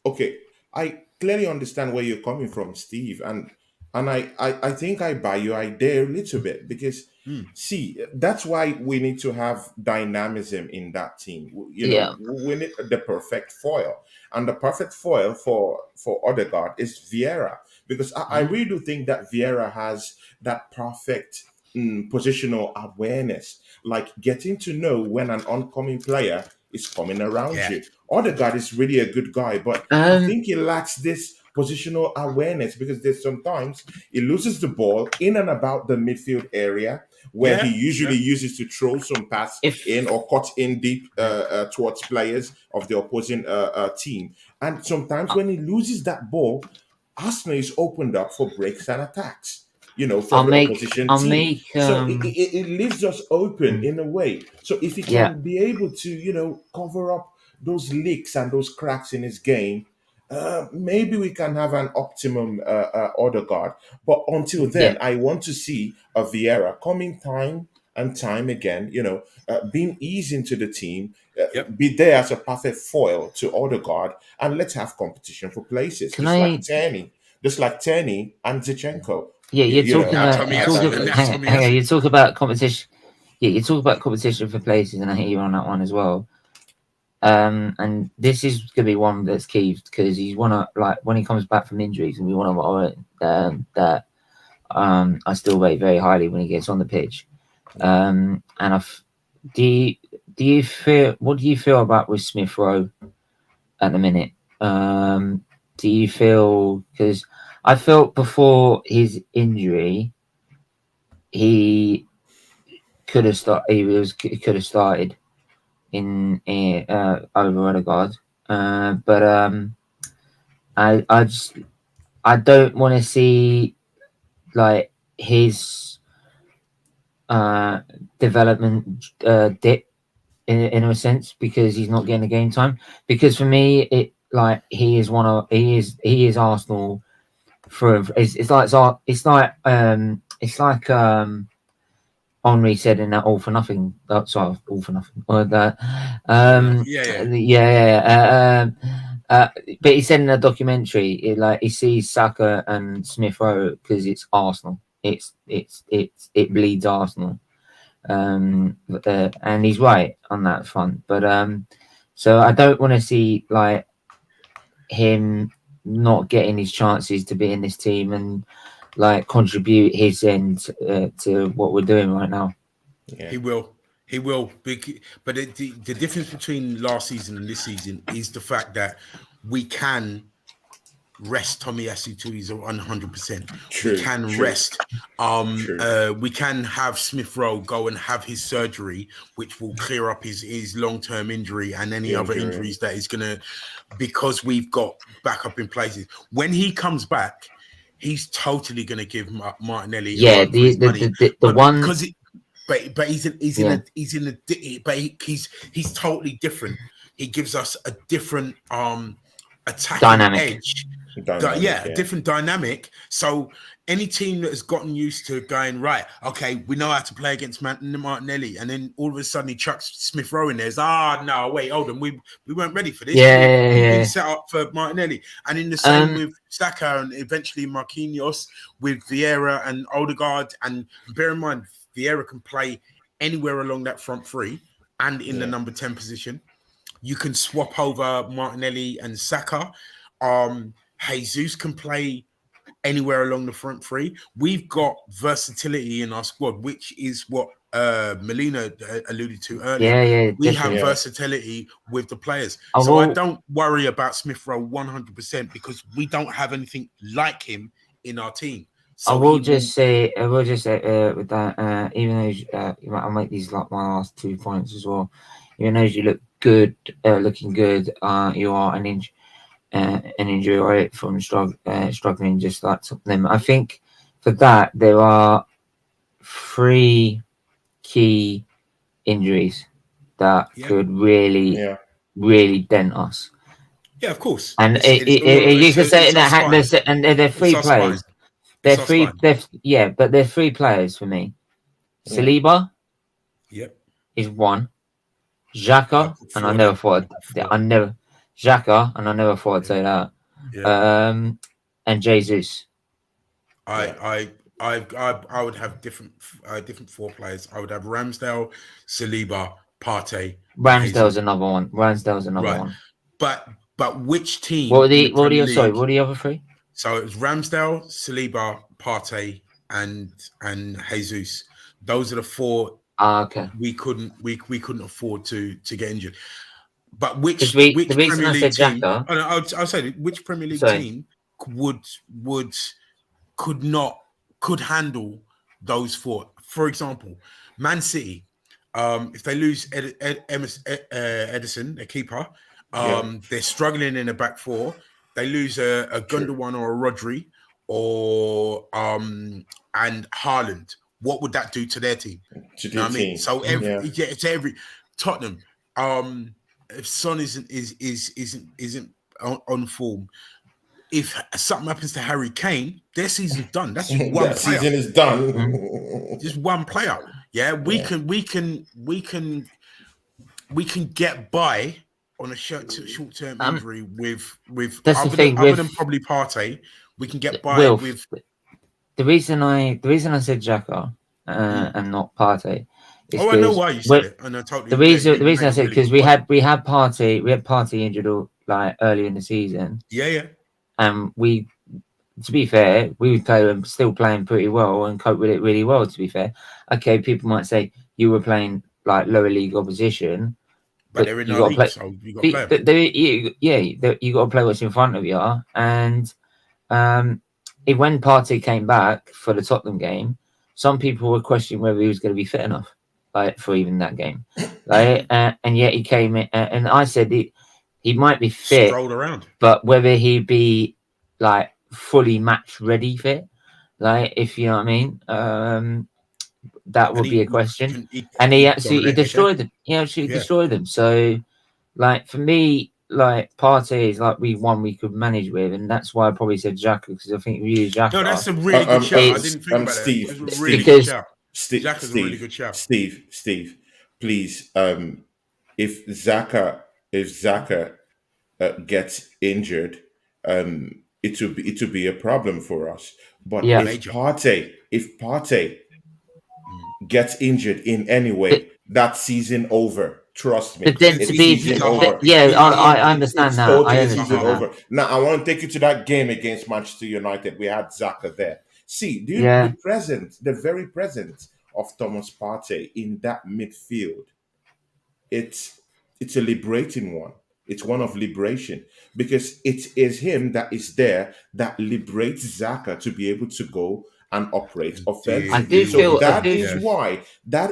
okay. I clearly understand where you're coming from, Steve, and I think I buy your idea a little bit, because see, that's why we need to have dynamism in that team. We need the perfect foil, and the perfect foil for Odegaard is Vieira, because I really do think that Vieira has that perfect positional awareness, like getting to know when an oncoming player is coming around you. Odegaard is really a good guy, but I think he lacks this positional awareness, because there's sometimes he loses the ball in and about the midfield area where he usually uses to throw some pass in or cut in deep towards players of the opposing team. And sometimes when he loses that ball, Arsenal is opened up for breaks and attacks, from the opposition team. So it leaves us open in a way. So if he can be able to, cover up those leaks and those cracks in his game, maybe we can have an optimum Odegaard. But until then, I want to see a Vieira coming time and time again, being easy into the team, be there as a perfect foil to Odegaard, and let's have competition for places. Just like Terney and Zinchenko. Yeah, you talk about competition. Yeah, you talk about competition for places, and I hear you on that one as well. And this is going to be one that's key, because he's one of, like, when he comes back from injuries, and we want to that I still rate very highly when he gets on the pitch. And do you feel, what do you feel about with Smith Rowe at the minute? Do you feel, because I felt before his injury, he could have started in over Odegaard, but I don't want to see like his development dip in a sense, because he's not getting the game time. Because for me, he is Arsenal for it's like Henry said in that All for Nothing. All for Nothing. Or that, but he said in a documentary, he sees Saka and Smith Rowe because it's Arsenal. it bleeds Arsenal. And he's right on that front. But so I don't want to see like him not getting his chances to be in this team and like contribute his end to what we're doing right now. Yeah. He will. But the difference between last season and this season is the fact that we can rest Tomiyasu to his 100%. We can rest. We can have Smith Rowe go and have his surgery, which will clear up his long-term injury and any other injuries that he's gonna, because we've got backup in places. When he comes back, he's totally gonna give Martinelli the one because but he's totally different. He gives us a different attacking dynamic edge. Different dynamic. So any team that has gotten used to going, right, okay, we know how to play against Martinelli, and then all of a sudden he chucks Smith Rowe in there. No, wait, hold on, we weren't ready for this. We've been set up for Martinelli. And in the same with Saka and eventually Marquinhos, with Vieira and Odegaard. And bear in mind, Vieira can play anywhere along that front three and in the number 10 position. You can swap over Martinelli and Saka. Jesus can play anywhere along the front three. We've got versatility in our squad, which is what Melina alluded to earlier. We have versatility with the players. I don't worry about Smith Rowe 100% because we don't have anything like him in our team. So I will just say with that, even though I'll make these like my last 2 points as well. Even though you look good, looking good, you are an injury rate from struggling just like them. I think for that there are 3 key injuries that could really dent us. Yeah, of course. And you can say that, and they're 3 players. They're 3. But they're 3 players for me. Saliba, is 1. Xhaka, and I never thought I'd say that. And Jesus. I would have different 4 players. I would have Ramsdale, Saliba, Partey. Ramsdale's another one. One. But which team? What are the other 3? So it was Ramsdale, Saliba, Partey, and Jesus. Those are the 4. Okay. We couldn't afford to get injured. But which the reason Premier I League said team? Xhaka, I'll say which Premier League team could handle those 4? For example, Man City. If they lose Edison, their keeper, they're struggling in the back 4. They lose a Gundogan or a Rodri or and Haaland. What would that do to their team? You know what I mean? So it's every Tottenham. If Son isn't on form, if something happens to Harry Kane, their season's done. That's just one player. Season is done. Just one player. Yeah, we can get by on a short-term injury with that's other, the thing, other than probably Partey. We can get by with. The reason I said Xhaka and not Partey. I know why you said it. I know totally. The reason I said because we had Partey injured like early in the season. Yeah. And we, to be fair, we were still playing pretty well and cope with it really well. To be fair, okay, people might say you were playing like lower league opposition, but they're in our league, so you got to play. You got to play what's in front of you, and when Partey came back for the Tottenham game, some people were questioning whether he was going to be fit enough, like for even that game, like, and yet he came in, and I said he might be fit, strolled around, but whether he'd be like fully match ready fit, like if you know what I mean, that would be a question. And he absolutely destroyed them. He absolutely destroyed them. So, like for me, like Partey is like we could manage with, and that's why I probably said Xhaka because I think we use Xhaka. No, that's a really good shout. I didn't think about Steve, it. It was a really good shout. Xhaka's a really good shout. Steve, please, if Xhaka gets injured, it will be a problem for us. But if if Partey gets injured in any way, that season over. Trust me, But then it's to be, season over. I understand that. Totally I season understand over. that. Now I want to take you to that game against Manchester United. We had Xhaka there. See, Yeah. the very presence of Thomas Partey in that midfield, it's a liberating one. It's one of liberation because it is him that is there that liberates Xhaka to be able to go and operate offensively. So that is why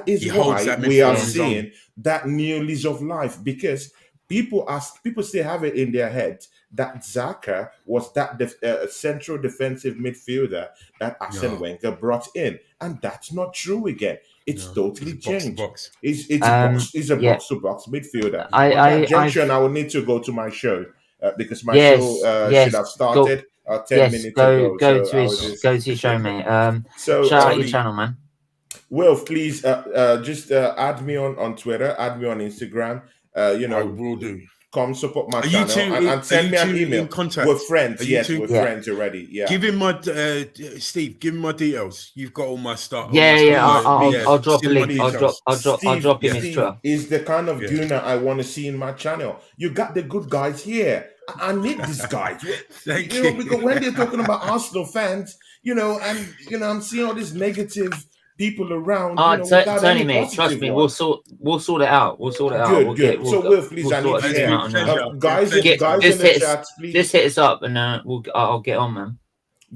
he holds that we are midfield on his own. seeing that new lease of life, because people still have it in their head that Xhaka was that central defensive midfielder that Arsene Wenger brought in, and that's not true again. It's totally changed. It's a box to box midfielder. On that junction, I will need to go to my show because my show should have started 10 minutes ago. Go to your show, mate. So shout out your channel, man. Wilf, please just add me on Twitter, add me on Instagram. I will do. Come support my channel and send me an email. We're friends. Yes, we're friends already. Yeah. Give him my Steve. Give him my details. You've got all my stuff. I'll drop a link. I'll drop him his Twitter. Is the kind of Gooner I want to see in my channel. You got the good guys here. I need these guys. Thank you. Because when they're talking about Arsenal fans, I'm seeing all this negative people around. Tony, mate, trust me, we'll sort it out. Good. So, Will, please, I need to hear. Guys in the chat, please. Just hit us up and I'll get on, man.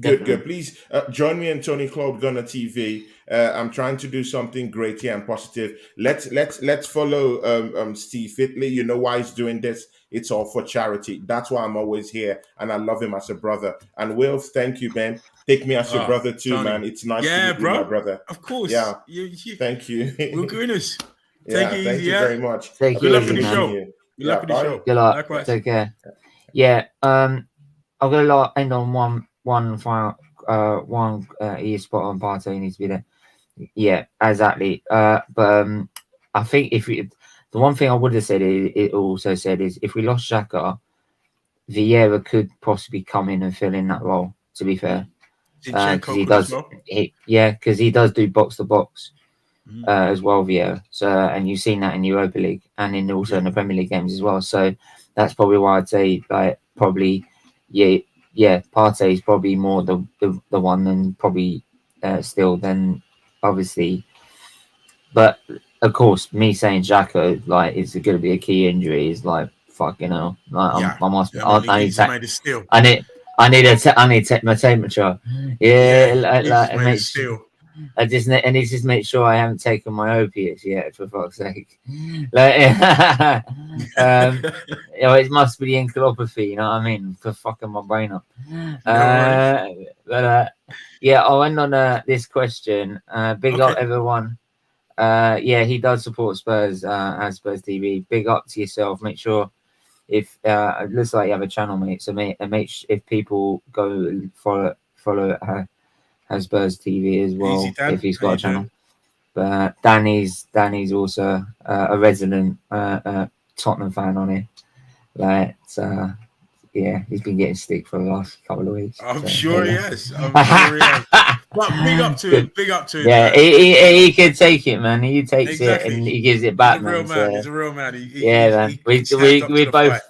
Good. Please join me and Tony Claude Gunner TV. I'm trying to do something great here and positive. Let's follow Steve Fitley. You know why he's doing this? It's all for charity. That's why I'm always here, and I love him as a brother. And Will, thank you, man. Take me as your brother too, Tony. Man. It's nice to meet you, my brother. Of course. Yeah. Thank you. We're Gooners. Thank you very much. Good luck with the show. Good luck with the show. Good luck. Likewise. Take care. Yeah. I'm gonna end on one final spot on Partey needs to be there. Yeah, exactly. But I think the one thing I would have said is if we lost Xhaka, Vieira could possibly come in and fill in that role. To be fair, because he does, because he does do box to box as well, Vieira. So, and you've seen that in Europa League and in the Premier League games as well. So that's probably why I'd say Partey is probably more the one than probably still than obviously, but of course me saying Xhaka is going to be a key injury is fucking hell. I need to take my temperature. I need to make sure I haven't taken my opiates yet, for fuck's sake. It must be the encephalopathy, you know what I mean, for fucking my brain up. I'll end on this question. Big up everyone. He does support Spurs as Spurs TV. Big up to yourself. Make sure if it looks like you have a channel, mate. So if people go follow has Spurs TV as well, if he's got a channel. But Danny's also a resident Tottenham fan on it. He's been getting stick for the last couple of weeks. I'm sure he has. But big up to him. Yeah, he can take it, man. He takes it and he gives it back, man. He's a real man. Man. We both.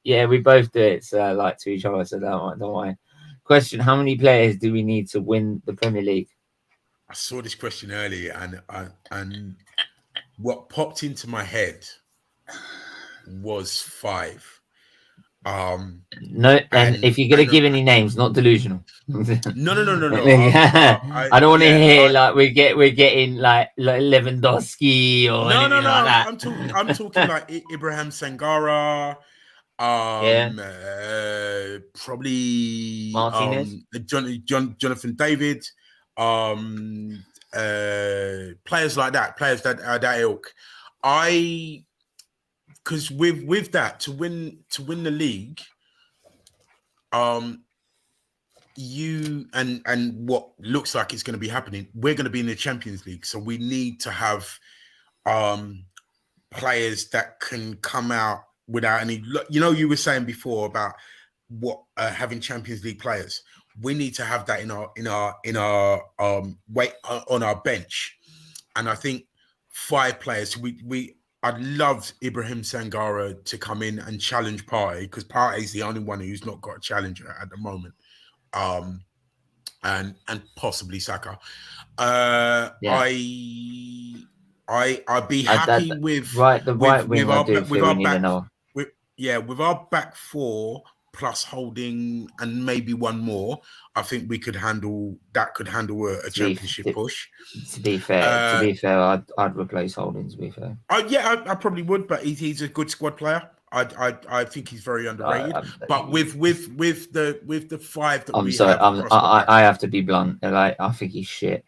Yeah, we both do it to each other. So don't worry. Question: how many players do we need to win the Premier League? I saw this question earlier, and what popped into my head was 5. No, and if you're gonna give any names, not delusional. No. I don't want to hear we're getting Lewandowski or anything like that. I'm talking like Ibrahim Sangara. Probably Martinez, Jonathan David, players like that, players that ilk. Because with that to win the league, you and what looks like it's going to be happening, we're going to be in the Champions League, so we need to have players that can come out without any. You were saying before about what having Champions League players. we need to have that in our weight on our bench. And I think 5 players. I'd love Ibrahim Sangara to come in and challenge Partey, because Partey is the only one who's not got a challenger at the moment. And possibly Saka. I'd be happy with the right wing. With our back 4 plus Holding and maybe one more, I think we could handle a championship push. To be fair, I'd replace Holding. To be fair, I probably would, but he's a good squad player. I think he's very underrated. But with the 5 that I have to be blunt. Like, I think he's shit.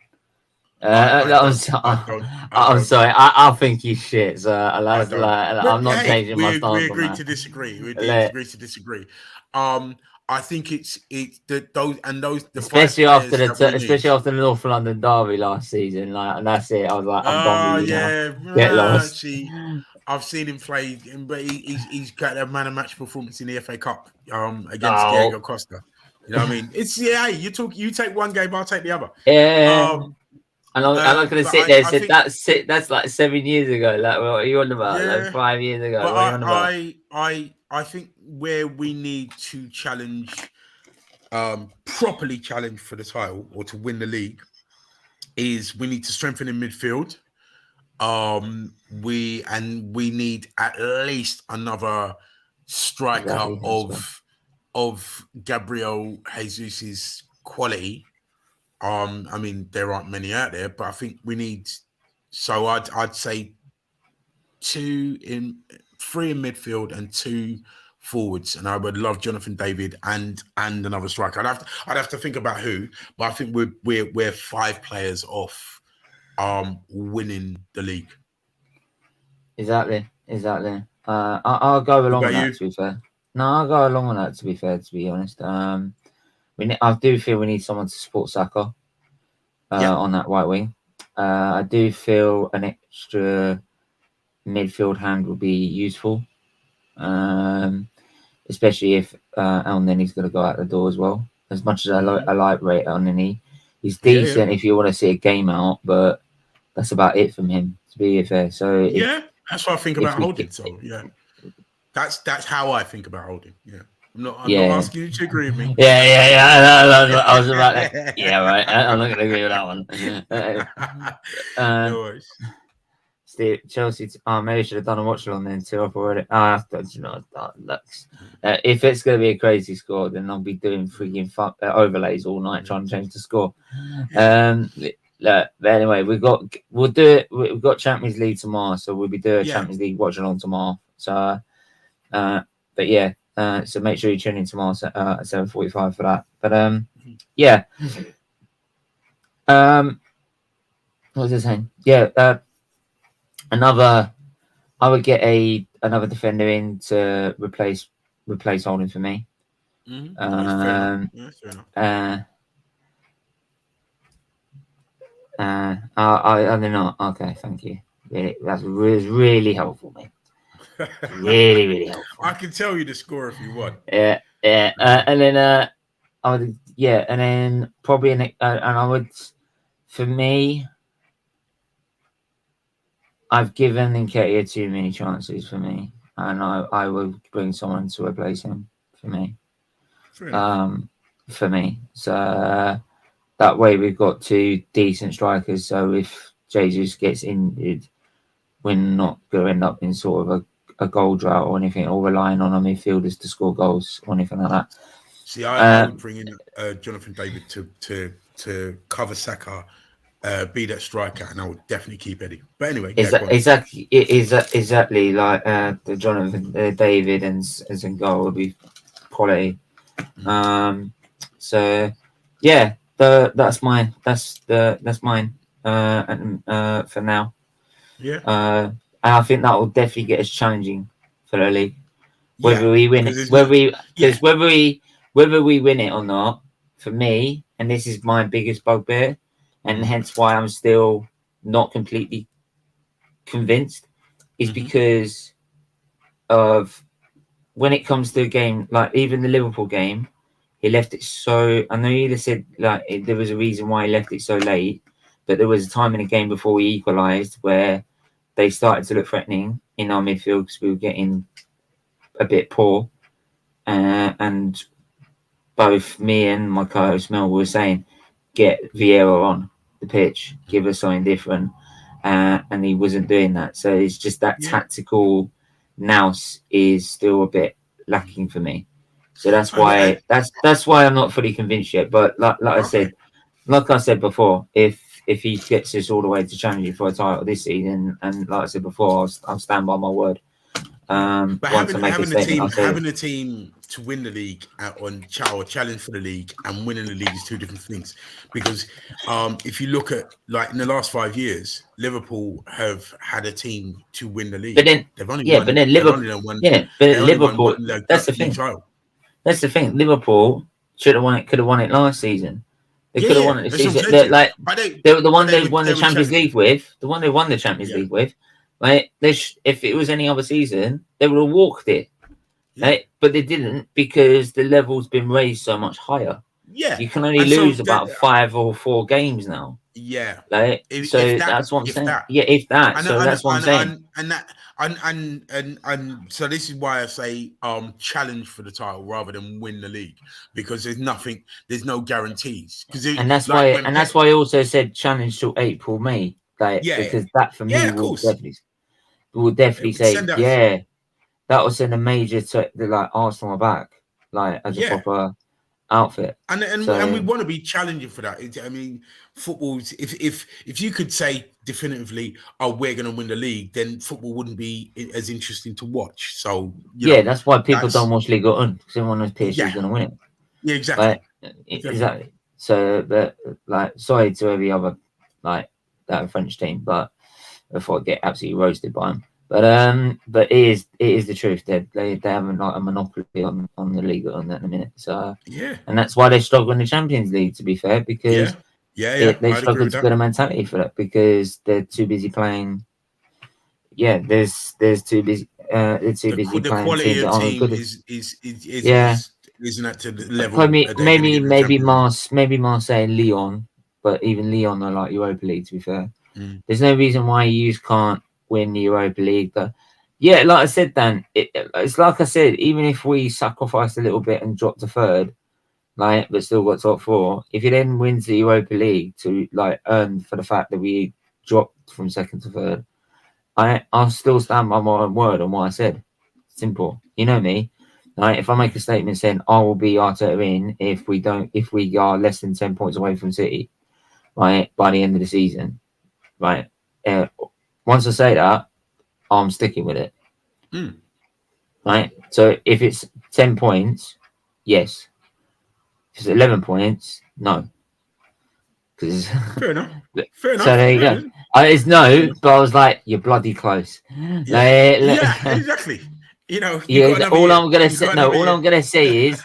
I'm sorry. I think he's shit. So I'm not changing my stance. We agree to disagree. We agree to disagree. I think it's those especially after the North London derby last season. Like, and that's it. I was like, I'm done with you now. Get lost. I've seen him play, but he's got a man of match performance in the FA Cup against Diego Costa. You know what I mean? It's you take one game, I'll take the other. Yeah. And I'm not going to sit there and say that's like 7 years ago. Like, what are you on about? Like 5 years ago. But what are you on about? I think where we need to challenge, properly challenge for the title or to win the league, is we need to strengthen in midfield. We need at least another striker of Gabriel Jesus's quality. I mean, there aren't many out there, but I think we need. So I'd say 3 in midfield and 2 forwards, and I would love Jonathan David and another striker. I'd have to think about who, but I think we're 5 players off winning the league. Exactly. I'll go along with that. To be fair, no, I'll go along with that. To be fair, to be honest, I do feel we need someone to support Saka on that right wing. I do feel an extra midfield hand will be useful, especially if El Neni's going to go out the door as well. As much as I like rate El Neni, he's decent if you want to see a game out, but that's about it from him, to be fair. So that's what I think about Holding. That's how I think about Holding. Yeah. I'm not asking you to agree with me. I was about that. Yeah, right. I'm not going to agree with that one. No worries. Steve, Chelsea. Maybe I should have done a watch along then too. I've already. If it's going to be a crazy score, then I'll be doing freaking overlays all night trying to change the score. But anyway, we'll do it. We've got Champions League tomorrow, so we'll be doing a Champions League watch along tomorrow. So, but yeah. So make sure you tune in tomorrow at 7:45 for that. But what was I saying? I would get another defender in to replace Holding for me. I don't know. Okay, thank you. That was really helpful, mate. Really helpful. I can tell you the score if you want. And then and then probably and I would, for me, I've given Nketiah too many chances for me, and I will bring someone to replace him for me. So that way we've got 2 decent strikers. So if Jesus gets injured, we're not going to end up in sort of a goal drought or anything, or relying on our midfielders to score goals or anything like that. See, I would bring in Jonathan David to cover Saka, be that striker, and I would definitely keep Eddie. But anyway, exactly like the Jonathan David and Zengara would be quality. So yeah, that's mine. That's mine. For now. Yeah. And I think that will definitely get us challenging for the league, whether we win it, whether we win it or not. For me, and this is my biggest bugbear, and hence why I'm still not completely convinced, is because of when it comes to a game like even the Liverpool game, he left it so. I know you just said like there was a reason why he left it so late, but there was a time in the game before we equalised where they started to look threatening in our midfield because we were getting a bit poor, and both me and my co-host Mel were saying, get Vieira on the pitch, give us something different, and he wasn't doing that. So it's just that tactical nous is still a bit lacking for me. So that's why I'm not fully convinced yet. But like I said before, if he gets us all the way to challenging for a title this season, and like I said before, I'll stand by my word. But having a team to win the league or challenge for the league and winning the league is two different things. Because if you look at like in the last 5 years, Liverpool have had a team to win the league. But then Liverpool. That's the thing. That's the thing. Liverpool should have won it. Could have won it last season. They could have won it this season. They were the one they won the Champions League with. The one they won the Champions League with. Right? If it was any other season, they would have walked it. Right? But they didn't because the level's been raised so much higher. Yeah. You can only lose about 5 or 4 games now. Yeah. Right? So that's what I'm saying. If that. So that's what I'm saying. And so this is why I say challenge for the title rather than win the league, because there's no guarantees. And that's why I also said challenge till April, May. Because that for me will definitely say that will send a major to like Arsenal back, like as a proper outfit. And we want to be challenging for that. I mean, football. If you could say definitively, "Oh, we're going to win the league," then football wouldn't be as interesting to watch. So that's why people don't watch Ligue 1 because everyone knows PSG is going to win it. Yeah, exactly. Exactly. So, but like, sorry to every other like that French team, but before I get absolutely roasted by them. But it is the truth. They haven't like a monopoly on the league on that in a minute. So and that's why they struggle in the Champions League. To be fair, because they struggle to get a mentality for that because they're too busy playing. Yeah, there's too busy. They're too busy the playing quality teams that of aren't team good. Isn't that to the level? Maybe Marseille, Lyon, but even Lyon are like Europa League. To be fair, there's no reason why you can't win the Europa League. But like I said, Dan, it's like I said, even if we sacrificed a little bit and dropped to third, like but still got top 4, if you then wins the Europa League to like earn for the fact that we dropped from second to third, I'll still stand by my word on what I said. Simple. You know me. Like if I make a statement saying I will be Arteta in if we are less than 10 points away from City, right, by the end of the season, right. Once I say that, I'm sticking with it. Right. So if it's 10 points, yes. If it's 11 points, no. Because fair enough. So there you go. It's no, but I was like, you're bloody close. Exactly. You know, all I'm gonna say is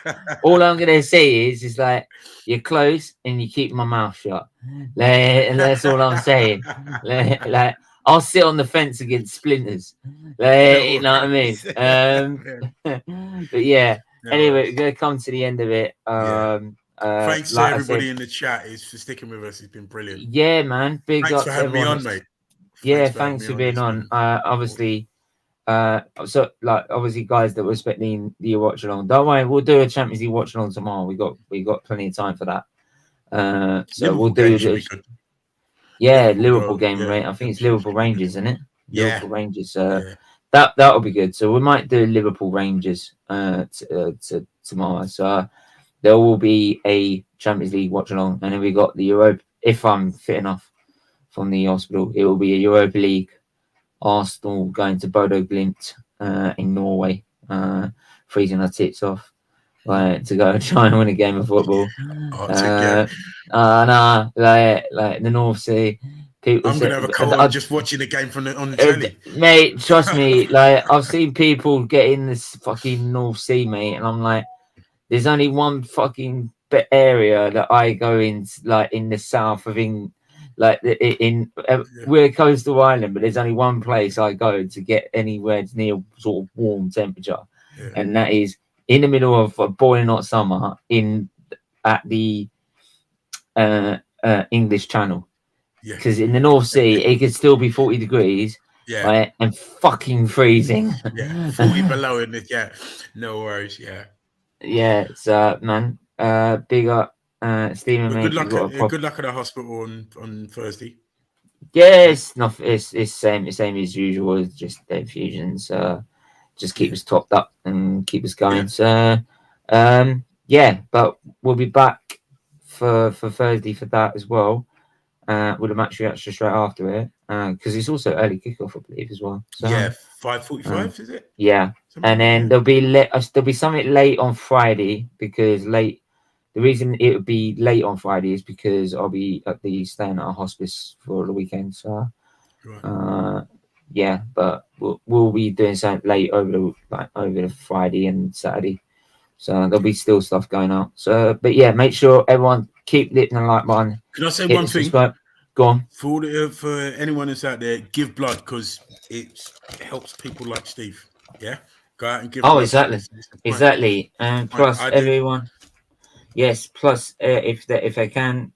like you're close and you keep my mouth shut. And that's all I'm saying. Like I'll sit on the fence against splinters. You know what I mean? But anyway, we're gonna come to the end of it. Thanks to everybody in the chat for sticking with us. It's been brilliant. Yeah, man. Thanks for having me on, mate. Thanks for being on. Obviously. So like obviously guys that were expecting the watch along, don't worry, we'll do a Champions League watch along tomorrow. We got plenty of time for that. So Liverpool we'll do Liverpool game, right? I think it's Liverpool Rangers, isn't it? Liverpool Rangers. That'll be good. So we might do Liverpool Rangers to tomorrow. So there will be a Champions League watch along, and then we got the Europa. If I'm fit enough from the hospital, it will be a Europa League. Arsenal going to Bodo Glimt in Norway, freezing our tits off, like to go try and win a game of football. Like the North Sea. People I'm gonna have a cold just watching the game on the telly. Mate, trust me, like I've seen people get in this fucking North Sea, mate, and I'm like, there's only one fucking area that I go in, like in the south of England. Like we're a coastal island, but there's only one place I go to get anywhere near sort of warm temperature, and that is in the middle of a boiling hot summer at the English Channel. Because in the North Sea, it could still be 40 degrees. Yeah. Right? And fucking freezing. Yeah. 40 below in it. Yeah. No worries. Yeah. Yeah. So, man, big up, Stephen, mate. Good luck at the hospital on Thursday. Yeah, it's same as usual. It's just the infusions. Just keep us topped up and keep us going. Yeah. So, but we'll be back for Thursday for that as well. With a match reaction straight after it, because it's also early kickoff, I believe, as well. So, yeah, 5:45 is it? Yeah, something and then there'll be something late on Friday because the reason it would be late on Friday is because I'll be staying at a hospice for the weekend. So, right. But we'll be doing something late over the Friday and Saturday. So there'll be still stuff going on. So, but yeah, make sure everyone keep hitting the like button. Can I say one thing? Subscribe. Go on. For anyone that's out there, give blood because it helps people like Steve. Yeah, go out and give. Oh, blood. exactly. And plus, everyone. Yes. Plus, if they can,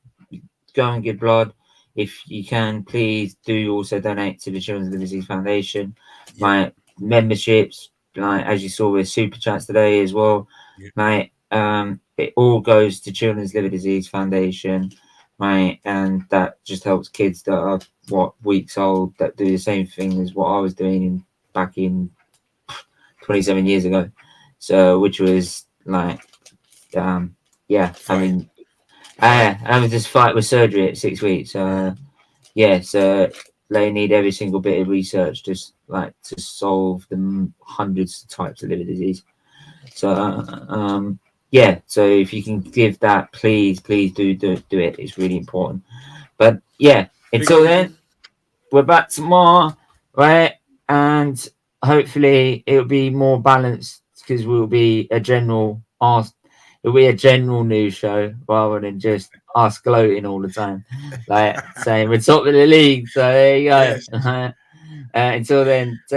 go and give blood. If you can, please do also donate to the Children's Liver Disease Foundation. Yeah. Like memberships, like as you saw with Super Chats today as well. Yeah. Like it all goes to Children's Liver Disease Foundation. Right, and that just helps kids that are weeks old that do the same thing as what I was doing back in 27 years ago. So, which was like, I mean, I was just fight with surgery at 6 weeks. So they need every single bit of research just like to solve the hundreds of types of liver disease. So, so if you can give that, please do it. It's really important. But yeah, until then, we're back tomorrow, right? And hopefully it'll be more balanced because we'll be a general news show rather than just us gloating all the time, like saying we're top of the league. So there you go. Yes. Until then.